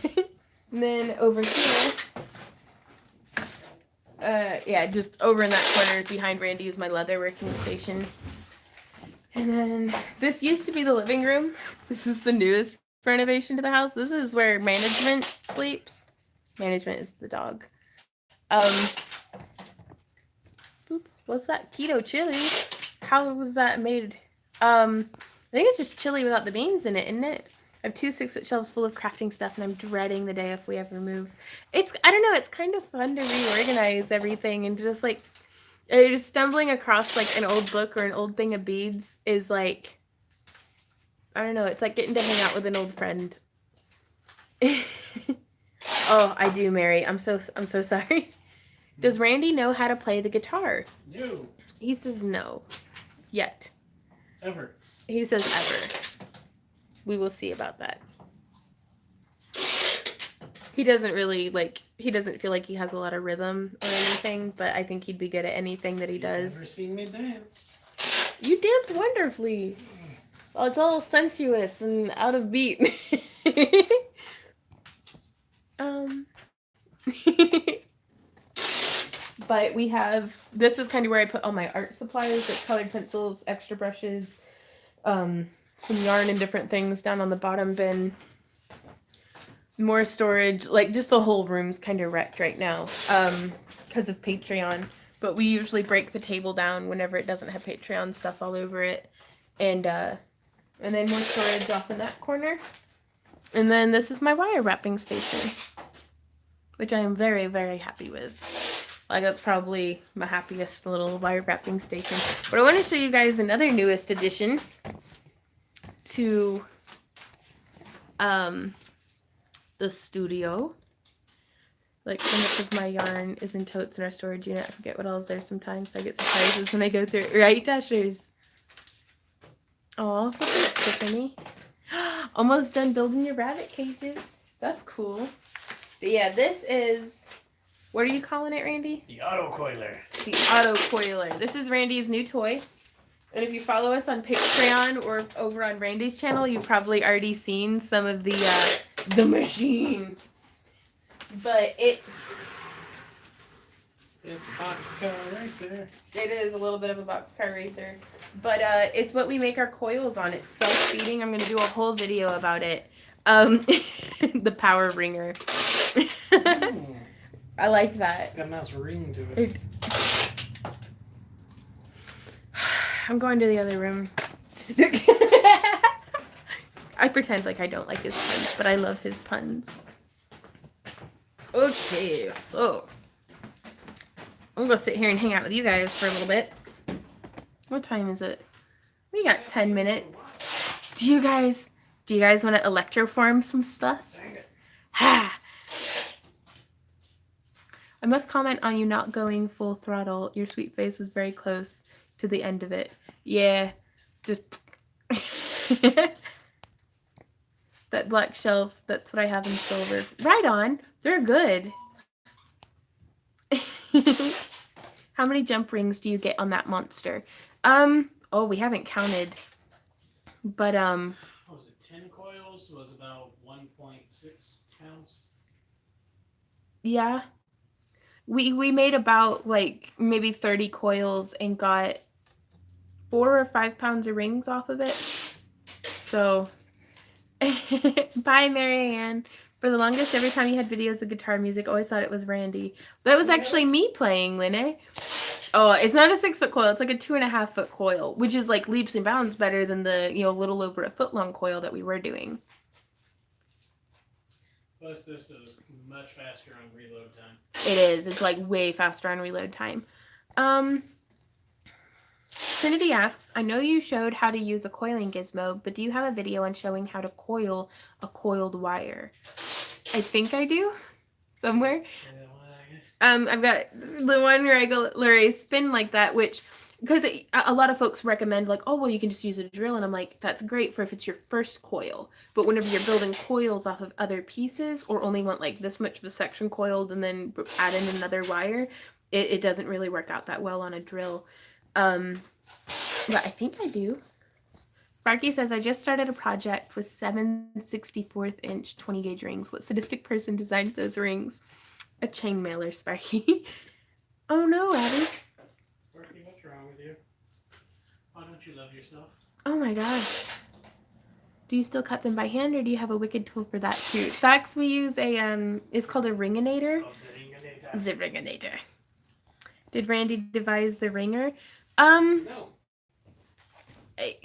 And then over here, yeah, just over in that corner behind Randy is my leather working station. And then this used to be the living room. This is the newest renovation to the house. This is where management sleeps. Management is the dog. What's that? Keto chili. How was that made? I think it's just chili without the beans in it, isn't it? I have 2 6-foot shelves full of crafting stuff, and I'm dreading the day if we ever move. I don't know, it's kind of fun to reorganize everything and just like, just stumbling across like an old book or an old thing of beads is like, I don't know, it's like getting to hang out with an old friend. Oh, I do, Mary. I'm so sorry. Does Randy know how to play the guitar? No. He says no. Yet. Ever. He says ever. We will see about that. He doesn't really he doesn't feel like he has a lot of rhythm or anything, but I think he'd be good at anything that he does. You've never seen me dance. You dance wonderfully. Well, it's all sensuous and out of beat. But we have, this is kind of where I put all my art supplies, like colored pencils, extra brushes, some yarn and different things down on the bottom bin. More storage, like just the whole room's kind of wrecked right now because of Patreon. But we usually break the table down whenever it doesn't have Patreon stuff all over it. And then more storage off in that corner. And then this is my wire wrapping station, which I am very, very happy with. Like, that's probably my happiest little wire wrapping station. But I want to show you guys another newest addition to the studio. Like, so much of my yarn is in totes in our storage unit. I forget what else there sometimes, so I get surprises when I go through it. Right, Dashers? Aw, that's Tiffany. Almost done building your rabbit cages. That's cool. But yeah, this is... What are you calling it, Randy? The autocoiler. The autocoiler. This is Randy's new toy. And if you follow us on Patreon or over on Randy's channel, you've probably already seen some of the machine. But it's a boxcar racer. It is a little bit of a boxcar racer. But it's what we make our coils on. It's self-feeding. I'm going to do a whole video about it. The power ringer. I like that. It's got a nice ring to it. I'm going to the other room. I pretend like I don't like his puns, but I love his puns. Okay, so I'm gonna sit here and hang out with you guys for a little bit. What time is it? We got 10 minutes. Do you guys want to electroform some stuff? Ha! I must comment on you not going full throttle. Your sweet face was very close to the end of it. Yeah, just... That black shelf, that's what I have in silver. Right on. They're good. How many jump rings do you get on that monster? Oh, we haven't counted. But, what was it, 10 coils was about 1.6 pounds? Yeah. We made about, like, maybe 30 coils and got 4 or 5 pounds of rings off of it. So, bye, Marianne. For the longest, every time you had videos of guitar music, always thought it was Randy. That was actually me playing, Linne. Oh, it's not a 6-foot coil. It's like a 2.5-foot coil, which is like leaps and bounds better than the, little over a foot long coil that we were doing. Plus, this is much faster on reload time. It is. It's like way faster on reload time. Trinity asks, I know you showed how to use a coiling gizmo, but do you have a video on showing how to coil a coiled wire? I think I do. Somewhere. I've got the one where I spin like that, which, because a lot of folks recommend like, oh, well, you can just use a drill. And I'm like, that's great for if it's your first coil. But whenever you're building coils off of other pieces or only want like this much of a section coiled and then add in another wire, it doesn't really work out that well on a drill. But I think I do. Sparky says, I just started a project with 7/64 inch 20 gauge rings. What sadistic person designed those rings? A chainmailer, Sparky. Oh no, Abby. Sparky, what's wrong with you? Why don't you love yourself? Oh my gosh. Do you still cut them by hand or do you have a wicked tool for that too? Fax, we use it's called a ringinator. Oh, The ringinator. Did Randy devise the ringer? No.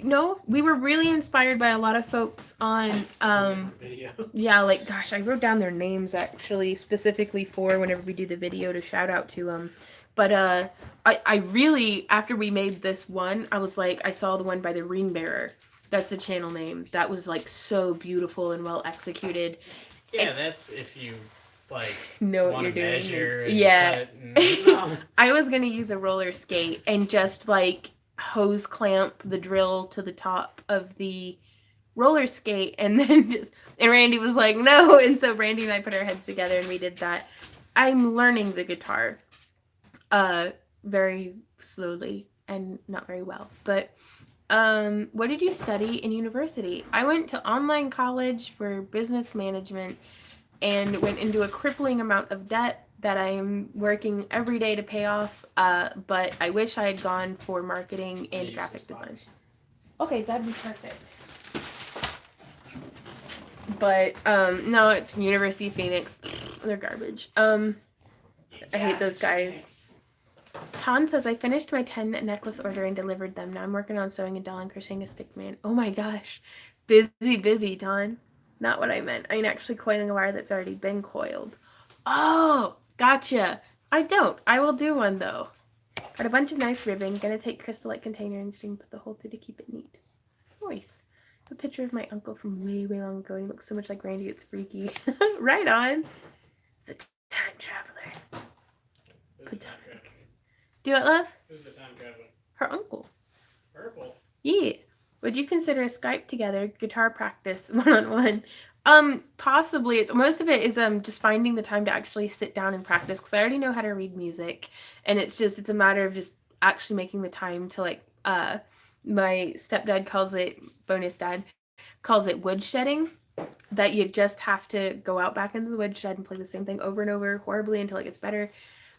No, we were really inspired by a lot of folks on yeah, like gosh, I wrote down their names actually specifically for whenever we do the video to shout out to them. But I really, after we made this one, I was like, I saw the one by the Ring Bearer. That's the channel name. That was like so beautiful and well executed. Yeah, that's if you like know what you're doing. Yeah. And I was gonna use a roller skate and just like hose clamp the drill to the top of the roller skate and then and Randy was like no, and so Randy and I put our heads together and we did that. I'm learning the guitar very slowly and not very well, but what did you study in university? I went to online college for business management and went into a crippling amount of debt that I am working every day to pay off, but I wish I had gone for marketing and graphic design. Okay, that'd be perfect. But, no, it's University of Phoenix. They're garbage. I hate those guys. Ton says, I finished my 10 necklace order and delivered them. Now I'm working on sewing a doll and crocheting a stick man. Oh my gosh. Busy, Ton. Not what I meant. I mean, actually coiling a wire that's already been coiled. Oh, gotcha. I don't. I will do one, though. Got a bunch of nice ribbon. Gonna take crystal-like container and string, put the hole through to keep it neat. Nice. A picture of my uncle from way long ago. He looks so much like Randy, it's freaky. Right on. It's a time traveler. Do it, love? Who's the time traveler? Her uncle. Purple. Yeah. Would you consider a Skype together guitar practice one-on-one? Possibly. It's most of it is just finding the time to actually sit down and practice because I already know how to read music, and it's a matter of just actually making the time to like my stepdad calls it, bonus dad calls it woodshedding, that you just have to go out back into the woodshed and play the same thing over and over horribly until it gets better.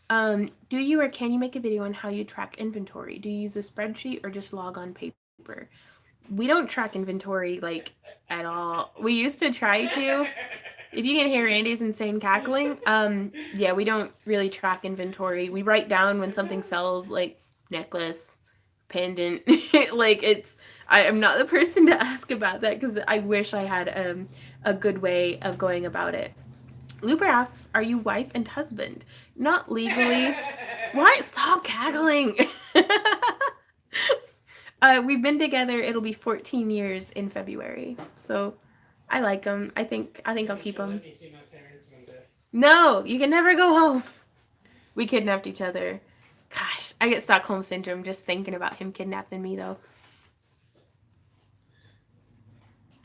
Do you or can you make a video on how you track inventory? Do you use a spreadsheet or just log on paper? We don't track inventory like at all. We used to try to. If you can hear Andy's insane cackling, yeah, we don't really track inventory. We write down when something sells, like necklace, pendant. Like I'm not the person to ask about that because I wish I had a good way of going about it. Looper asks, are you wife and husband? Not legally. Why? Stop cackling. We've been together. It'll be 14 years in February. So I like him. I think I'll keep him. Let me see my parents one day. No, you can never go home. We kidnapped each other. Gosh, I get Stockholm Syndrome just thinking about him kidnapping me, though.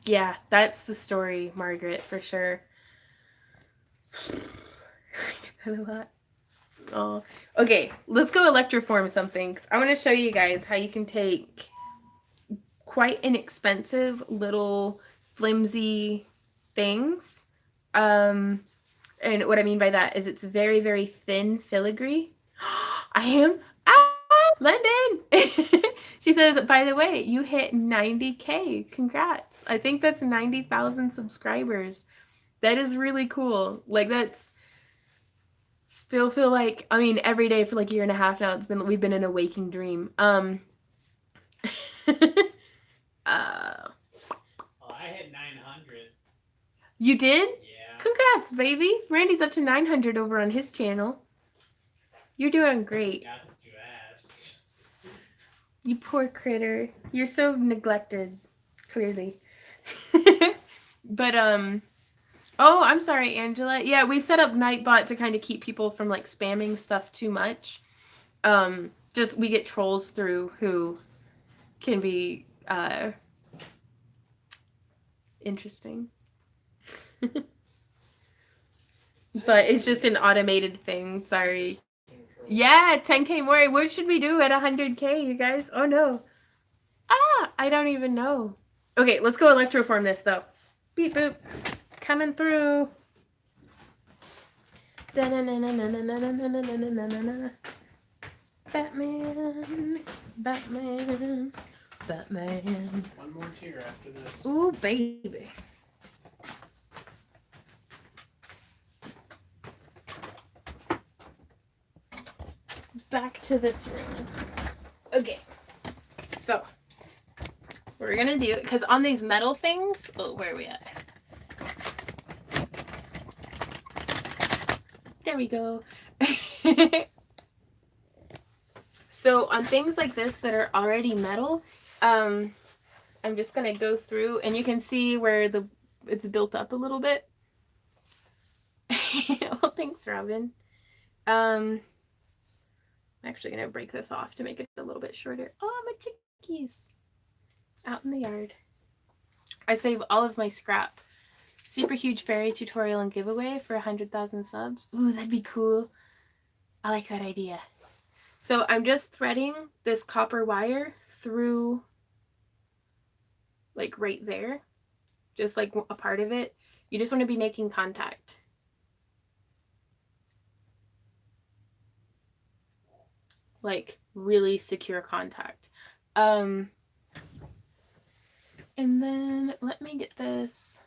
Yeah, that's the story, Margaret, for sure. I get that a lot. Oh, okay, let's go electroform something. I want to show you guys how you can take quite inexpensive little flimsy things. And what I mean by that is it's very, very thin filigree. I am. Ow! London! She says, by the way, you hit 90K. Congrats. I think that's 90,000 subscribers. That is really cool. Like, that's still feel like, I mean, every day for like a year and a half now, we've been in a waking dream. Well, I hit 900. You did? Yeah. Congrats, baby. Randy's up to 900 over on his channel. You're doing great. Not that you asked. You poor critter. You're so neglected, clearly. But, oh, I'm sorry, Angela. Yeah, we set up Nightbot to kind of keep people from, like, spamming stuff too much. Just, we get trolls through who can be, interesting. But it's just an automated thing. Sorry. Yeah, 10K more. What should we do at 100K, you guys? Oh, no. I don't even know. Okay, let's go electroform this, though. Beep, boop. Coming through. Batman. Batman. Batman. One more tier after this. Ooh, baby. Back to this room. Okay. So, we're gonna do, because on these metal things, oh, where are we at? There we go. So on things like this that are already metal, I'm just gonna go through, and you can see where it's built up a little bit. Well, thanks, Robin. I'm actually gonna break this off to make it a little bit shorter. Oh, my chickies out in the yard. I save all of my scrap. Super huge fairy tutorial and giveaway for 100,000 subs. Ooh, that'd be cool. I like that idea. So I'm just threading this copper wire through, like, right there. Just like a part of it. You just want to be making contact. Like, really secure contact. And then let me get this.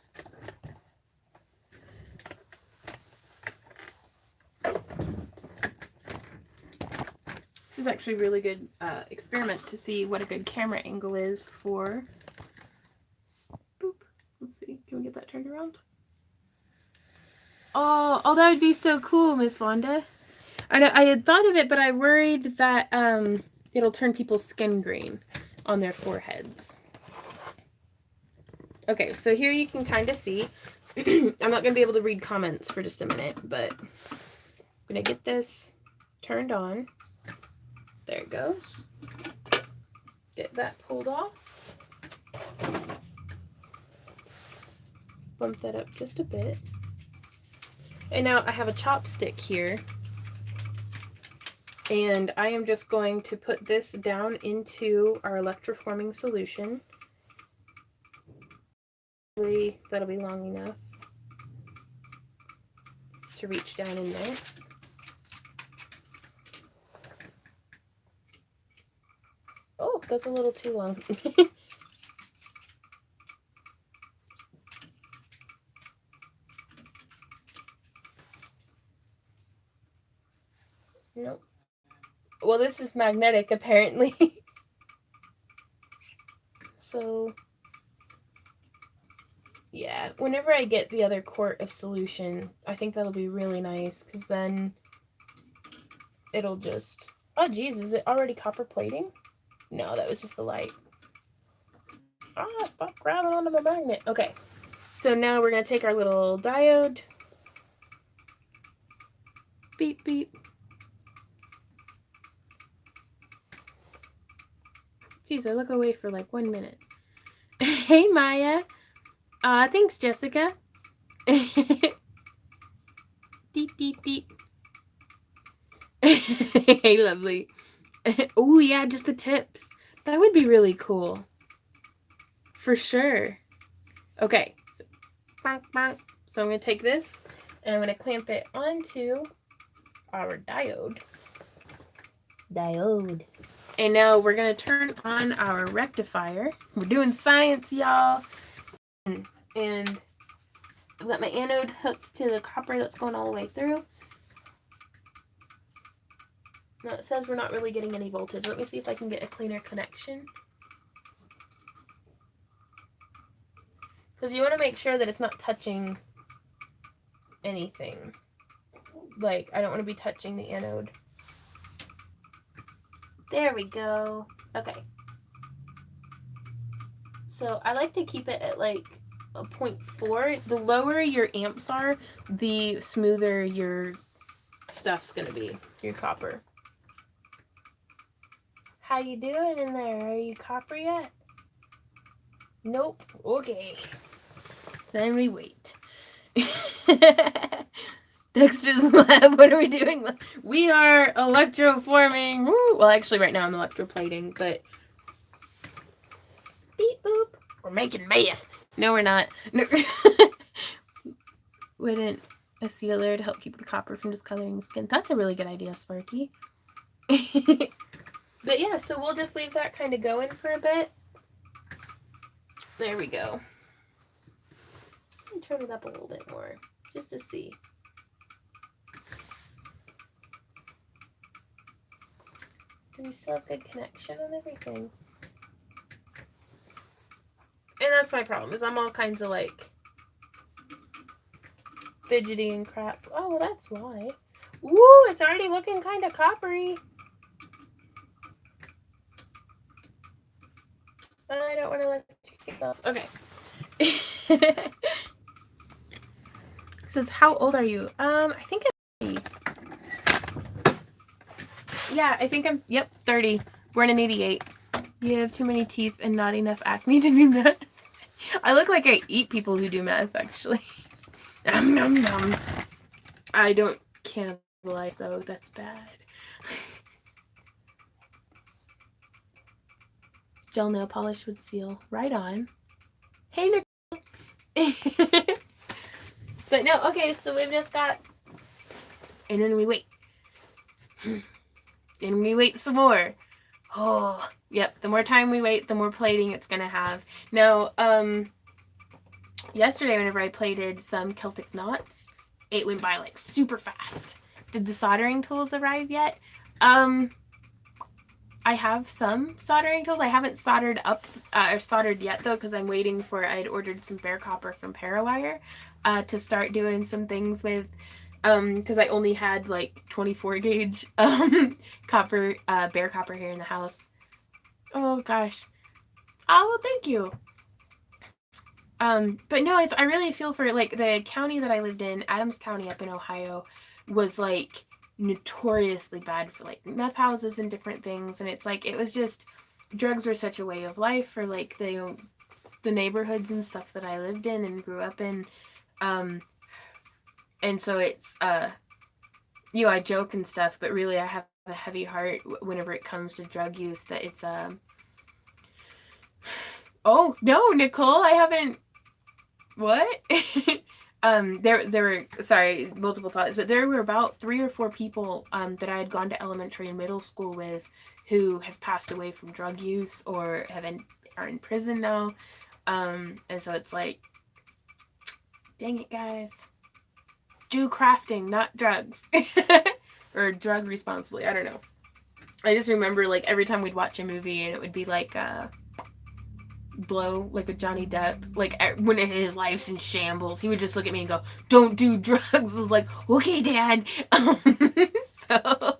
This is actually a really good experiment to see what a good camera angle is for. Boop. Let's see. Can we get that turned around? Oh, that would be so cool, Miss Wanda. I know I had thought of it, but I worried that it'll turn people's skin green on their foreheads. Okay, so here you can kind of see. I'm not going to be able to read comments for just a minute, but I'm going to get this turned on. There it goes. Get that pulled off. Bump that up just a bit. And now I have a chopstick here. And I am just going to put this down into our electroforming solution. Hopefully that'll be long enough to reach down in there. Oh, that's a little too long. Nope. Well, this is magnetic, apparently. So, yeah, whenever I get the other quart of solution, I think that'll be really nice, because then it'll just... Oh, geez, is it already copper plating? No, that was just the light. Stop grabbing onto my magnet. Okay, so now we're going to take our little diode. Beep, beep. Jeez, I look away for like 1 minute. Hey, Maya. Thanks, Jessica. Deep, deep, deep. Hey, lovely. Oh, yeah, just the tips. That would be really cool. For sure. Okay. So, bonk, bonk. So I'm going to take this and I'm going to clamp it onto our diode. Diode. And now we're going to turn on our rectifier. We're doing science, y'all. And I've got my anode hooked to the copper that's going all the way through. Now it says we're not really getting any voltage. Let me see if I can get a cleaner connection. Because you want to make sure that it's not touching anything. Like, I don't want to be touching the anode. There we go. Okay. So I like to keep it at like a 0.4. The lower your amps are, the smoother your stuff's gonna be, your copper. How you doing in there? Are you copper yet? Nope. Okay. Then we wait. Dexter's lab. What are we doing? We are electroforming. Woo! Well, actually, right now I'm electroplating, but beep boop. We're making meth. No, we're not. No. Wouldn't a sealer to help keep the copper from discoloring skin? That's a really good idea, Sparky. But yeah, so we'll just leave that kind of going for a bit. There we go. Let me turn it up a little bit more, just to see. Do we still have good connection on everything? And that's my problem, is I'm all kinds of like fidgety and crap. Oh, well, that's why. Woo, it's already looking kind of coppery. I don't want to let you keep up. Okay. It says, how old are you? I think I'm 30. Yeah, I think I'm, 30. Born in 88. You have too many teeth and not enough acne to be meth. I look like I eat people who do meth, actually. Nom nom nom. I don't cannibalize, though. That's bad. Gel nail polish would seal. Right on. Hey, Nicole. But no, okay, so we've just got... And then we wait. And we wait some more. Oh, yep. The more time we wait, the more plating it's going to have. Now, yesterday whenever I plated some Celtic knots, it went by like super fast. Did the soldering tools arrive yet? I have some soldering tools. I haven't soldered up or soldered yet though, because I'm waiting for, I had ordered some bare copper from Parawire to start doing some things with, because I only had like 24 gauge copper, bare copper here in the house. Oh gosh. Oh, well, thank you. But no, I really feel for like the county that I lived in, Adams County up in Ohio, was like notoriously bad for like meth houses and different things, and it's like it was just, drugs were such a way of life for like the neighborhoods and stuff that I lived in and grew up in, and so it's I joke and stuff, but really I have a heavy heart whenever it comes to drug use, that it's oh no, Nicole, I haven't, what? There were, sorry, multiple thoughts, but there were about 3 or 4 people that I had gone to elementary and middle school with who have passed away from drug use or are in prison now. And so it's like, dang it, guys. Do crafting, not drugs. Or drug responsibly, I don't know. I just remember like every time we'd watch a movie and it would be like Blow, like with Johnny Depp, like when his life's in shambles, he would just look at me and go, don't do drugs. I was like, okay, Dad. So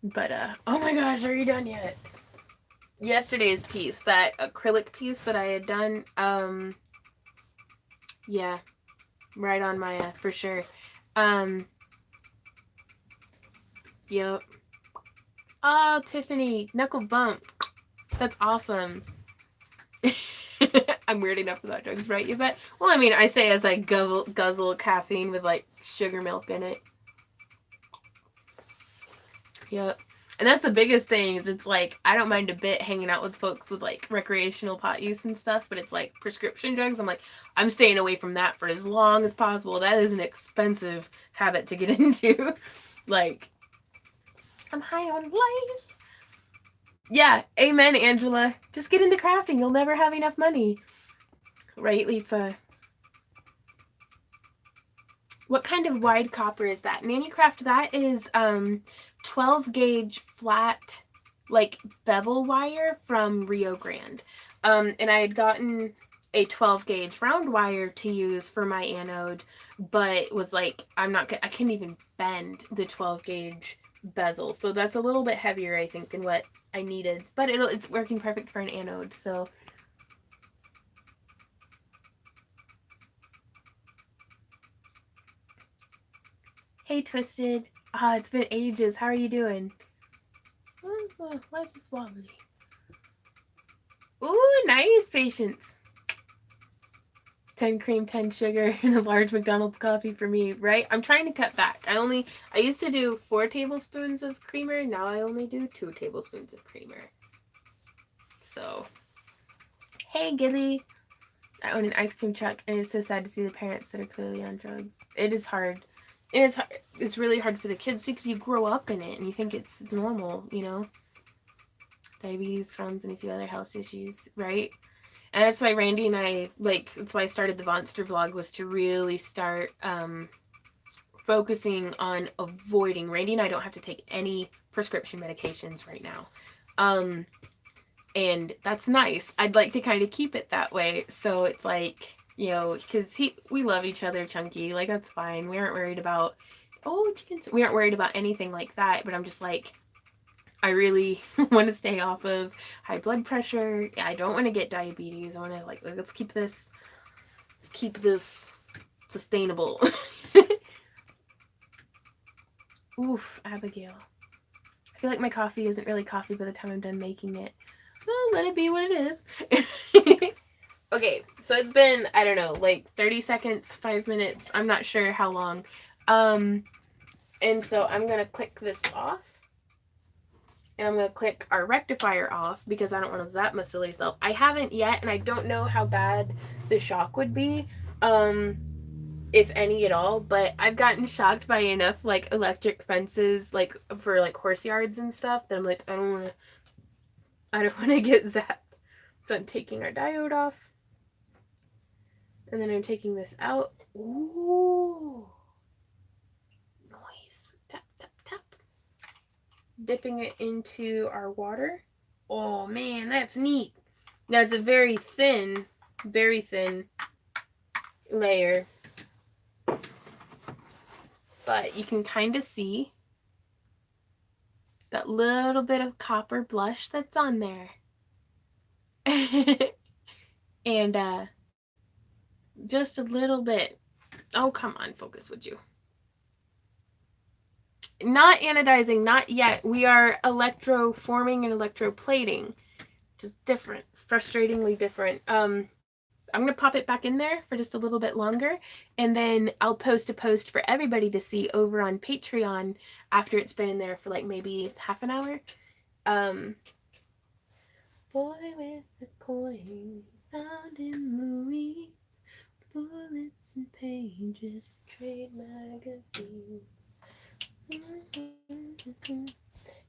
but oh my gosh, are you done yet? Yesterday's piece, that acrylic piece that I had done, yeah, right on my for sure. Yep. Oh, Tiffany, knuckle bump. That's awesome. I'm weird enough without drugs, right, you bet? Well, I mean, I say as I guzzle caffeine with, like, sugar milk in it. Yep. And that's the biggest thing, is it's, like, I don't mind a bit hanging out with folks with, like, recreational pot use and stuff, but it's, like, prescription drugs. I'm like, I'm staying away from that for as long as possible. That is an expensive habit to get into. Like, I'm high on life. Yeah, amen, Angela. Just get into crafting. You'll never have enough money. Right, Lisa? What kind of wide copper is that? Nannycraft, that is 12 gauge flat, like bevel wire from Rio Grande. And I had gotten a 12 gauge round wire to use for my anode, but was like, I couldn't even bend the 12 gauge bezel. So that's a little bit heavier, I think, than what I needed. But it's working perfect for an anode, so. Hey, Twisted. It's been ages. How are you doing? Why is this wobbly? Ooh, nice, Patience. 10 cream, 10 sugar, and a large McDonald's coffee for me, right? I'm trying to cut back. I used to do 4 tablespoons of creamer. Now I only do 2 tablespoons of creamer. So, hey, Gilly. I own an ice cream truck, and it's so sad to see the parents that are clearly on drugs. It is hard. It's really hard for the kids too, because you grow up in it and you think it's normal, you know? Diabetes, Crohn's, and a few other health issues, right? And that's why Randy and I, that's why I started the Vonster vlog, was to really start focusing on avoiding. Randy and I don't have to take any prescription medications right now. And that's nice. I'd like to kind of keep it that way. So it's like, you know, because we love each other, Chunky. Like, that's fine. We aren't worried about, we aren't worried about anything like that. But I'm just like, I really want to stay off of high blood pressure. I don't want to get diabetes. I want to, let's keep this sustainable. Oof, Abigail. I feel like my coffee isn't really coffee by the time I'm done making it. Well, let it be what it is. Okay, so it's been, I don't know, 30 seconds, 5 minutes. I'm not sure how long. And so I'm going to click this off. And I'm going to click our rectifier off because I don't want to zap my silly self. I haven't yet, and I don't know how bad the shock would be, if any at all. But I've gotten shocked by enough, electric fences, for, horse yards and stuff, that I'm like, I don't want to get zapped. So I'm taking our diode off. And then I'm taking this out. Ooh. Noise. Tap, tap, tap. Dipping it into our water. Oh man, that's neat. Now it's a very thin layer. But you can kind of see that little bit of copper blush that's on there. And just a little bit. Oh, come on, focus, would you? Not anodizing, not yet. We are electroforming and electroplating. Just different, frustratingly different. I'm going to pop it back in there for just a little bit longer, and then I'll post a post for everybody to see over on Patreon after it's been in there for maybe half an hour. Boy with the coin found in the weeds, bullets and pages, trade magazines.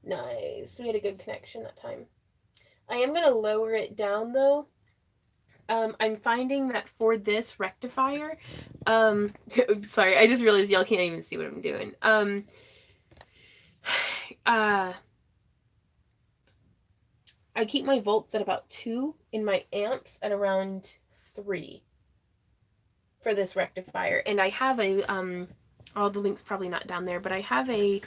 Nice. We had a good connection that time. I am going to lower it down though. I'm finding that for this rectifier, sorry, I just realized y'all can't even see what I'm doing. I keep my volts at about 2 and my amps at around 3 for this rectifier. And I have all the links probably not down there, but I have a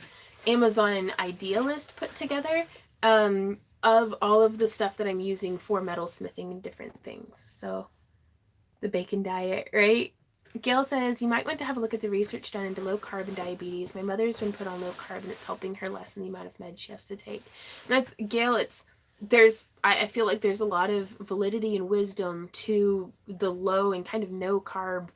Amazon idea list put together of all of the stuff that I'm using for metal smithing and different things. So the bacon diet, right? Gail says, you might want to have a look at the research done into low carb and diabetes. My mother's been put on low carb and it's helping her lessen the amount of meds she has to take. And that's, Gail, I feel like there's a lot of validity and wisdom to the low and kind of no carb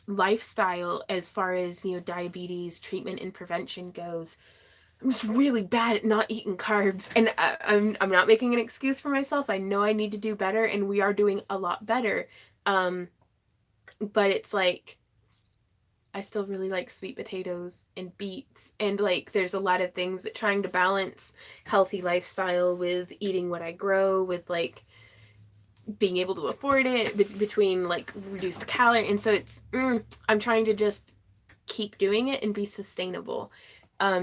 lifestyle as far as, diabetes treatment and prevention goes. I'm just really bad at not eating carbs, and I'm not making an excuse for myself. I know I need to do better, and we are doing a lot better. But it's I still really like sweet potatoes and beets, and like there's a lot of things that trying to balance healthy lifestyle with eating what I grow, with like being able to afford it, between like reduced calorie, and so it's I'm trying to just keep doing it and be sustainable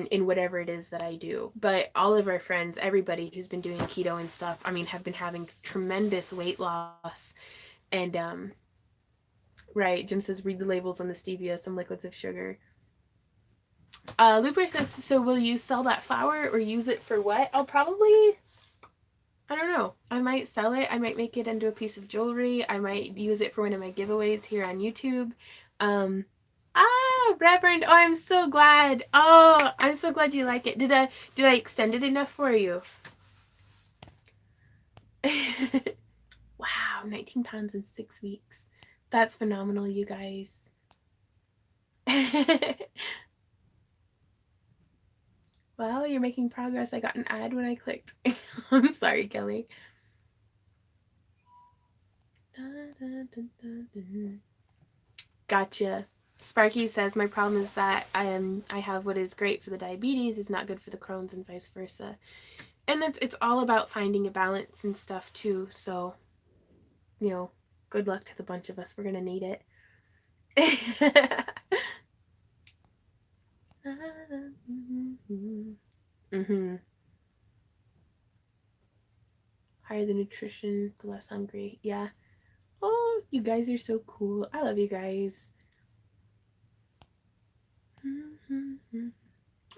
in whatever it is that I do. But all of our friends, everybody who's been doing keto and stuff, I mean, have been having tremendous weight loss. And right, Jim says read the labels on the stevia, some liquids of sugar. Looper says, so will you sell that flour or use it for what? I'll probably, I don't know. I might sell it. I might make it into a piece of jewelry. I might use it for one of my giveaways here on YouTube. Reverend, oh, I'm so glad. Oh, I'm so glad you like it. Did I extend it enough for you? Wow, 19 pounds in 6 weeks. That's phenomenal, you guys. Well, you're making progress. I got an ad when I clicked. I'm sorry, Kelly. Gotcha. Sparky says, my problem is that I have what is great for the diabetes is not good for the Crohn's and vice versa. And it's all about finding a balance and stuff too. So, you know, good luck to the bunch of us. We're going to need it. Mm-hmm. Higher the nutrition, the less hungry. Yeah. Oh, you guys are so cool. I love you guys.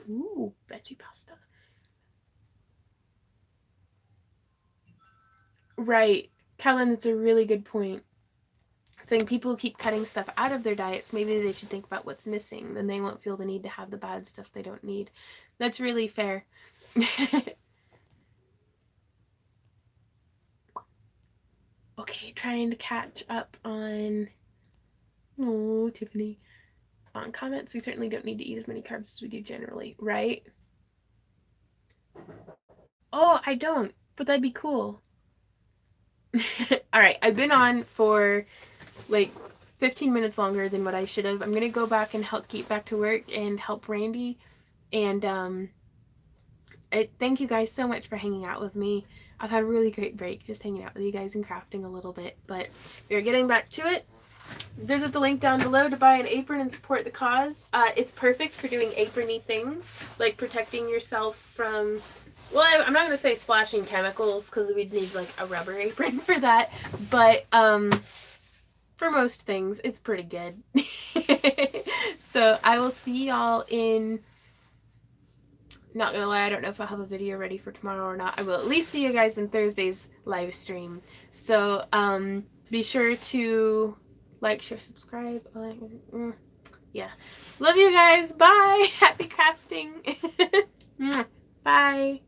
Ooh, veggie pasta. Right. Kellen, it's a really good point. Saying people keep cutting stuff out of their diets, maybe they should think about what's missing. Then they won't feel the need to have the bad stuff they don't need. That's really fair. Okay, trying to catch up on... Oh, Tiffany. On comments, we certainly don't need to eat as many carbs as we do generally, right? Oh, I don't, but that'd be cool. All right, I've been on for like 15 minutes longer than what I should have. I'm gonna go back and help get back to work and help Randy. And thank you guys so much for hanging out with me. I've had a really great break just hanging out with you guys and crafting a little bit. But we're getting back to it. Visit the link down below to buy an apron and support the cause. It's perfect for doing aprony things, like protecting yourself from... Well, I'm not going to say splashing chemicals, because we'd need like a rubber apron for that. But for most things, it's pretty good. So I will see y'all in... Not gonna lie, I don't know if I'll have a video ready for tomorrow or not. I will at least see you guys in Thursday's live stream. So be sure to like, share, subscribe. Yeah. Love you guys. Bye. Happy crafting. Bye.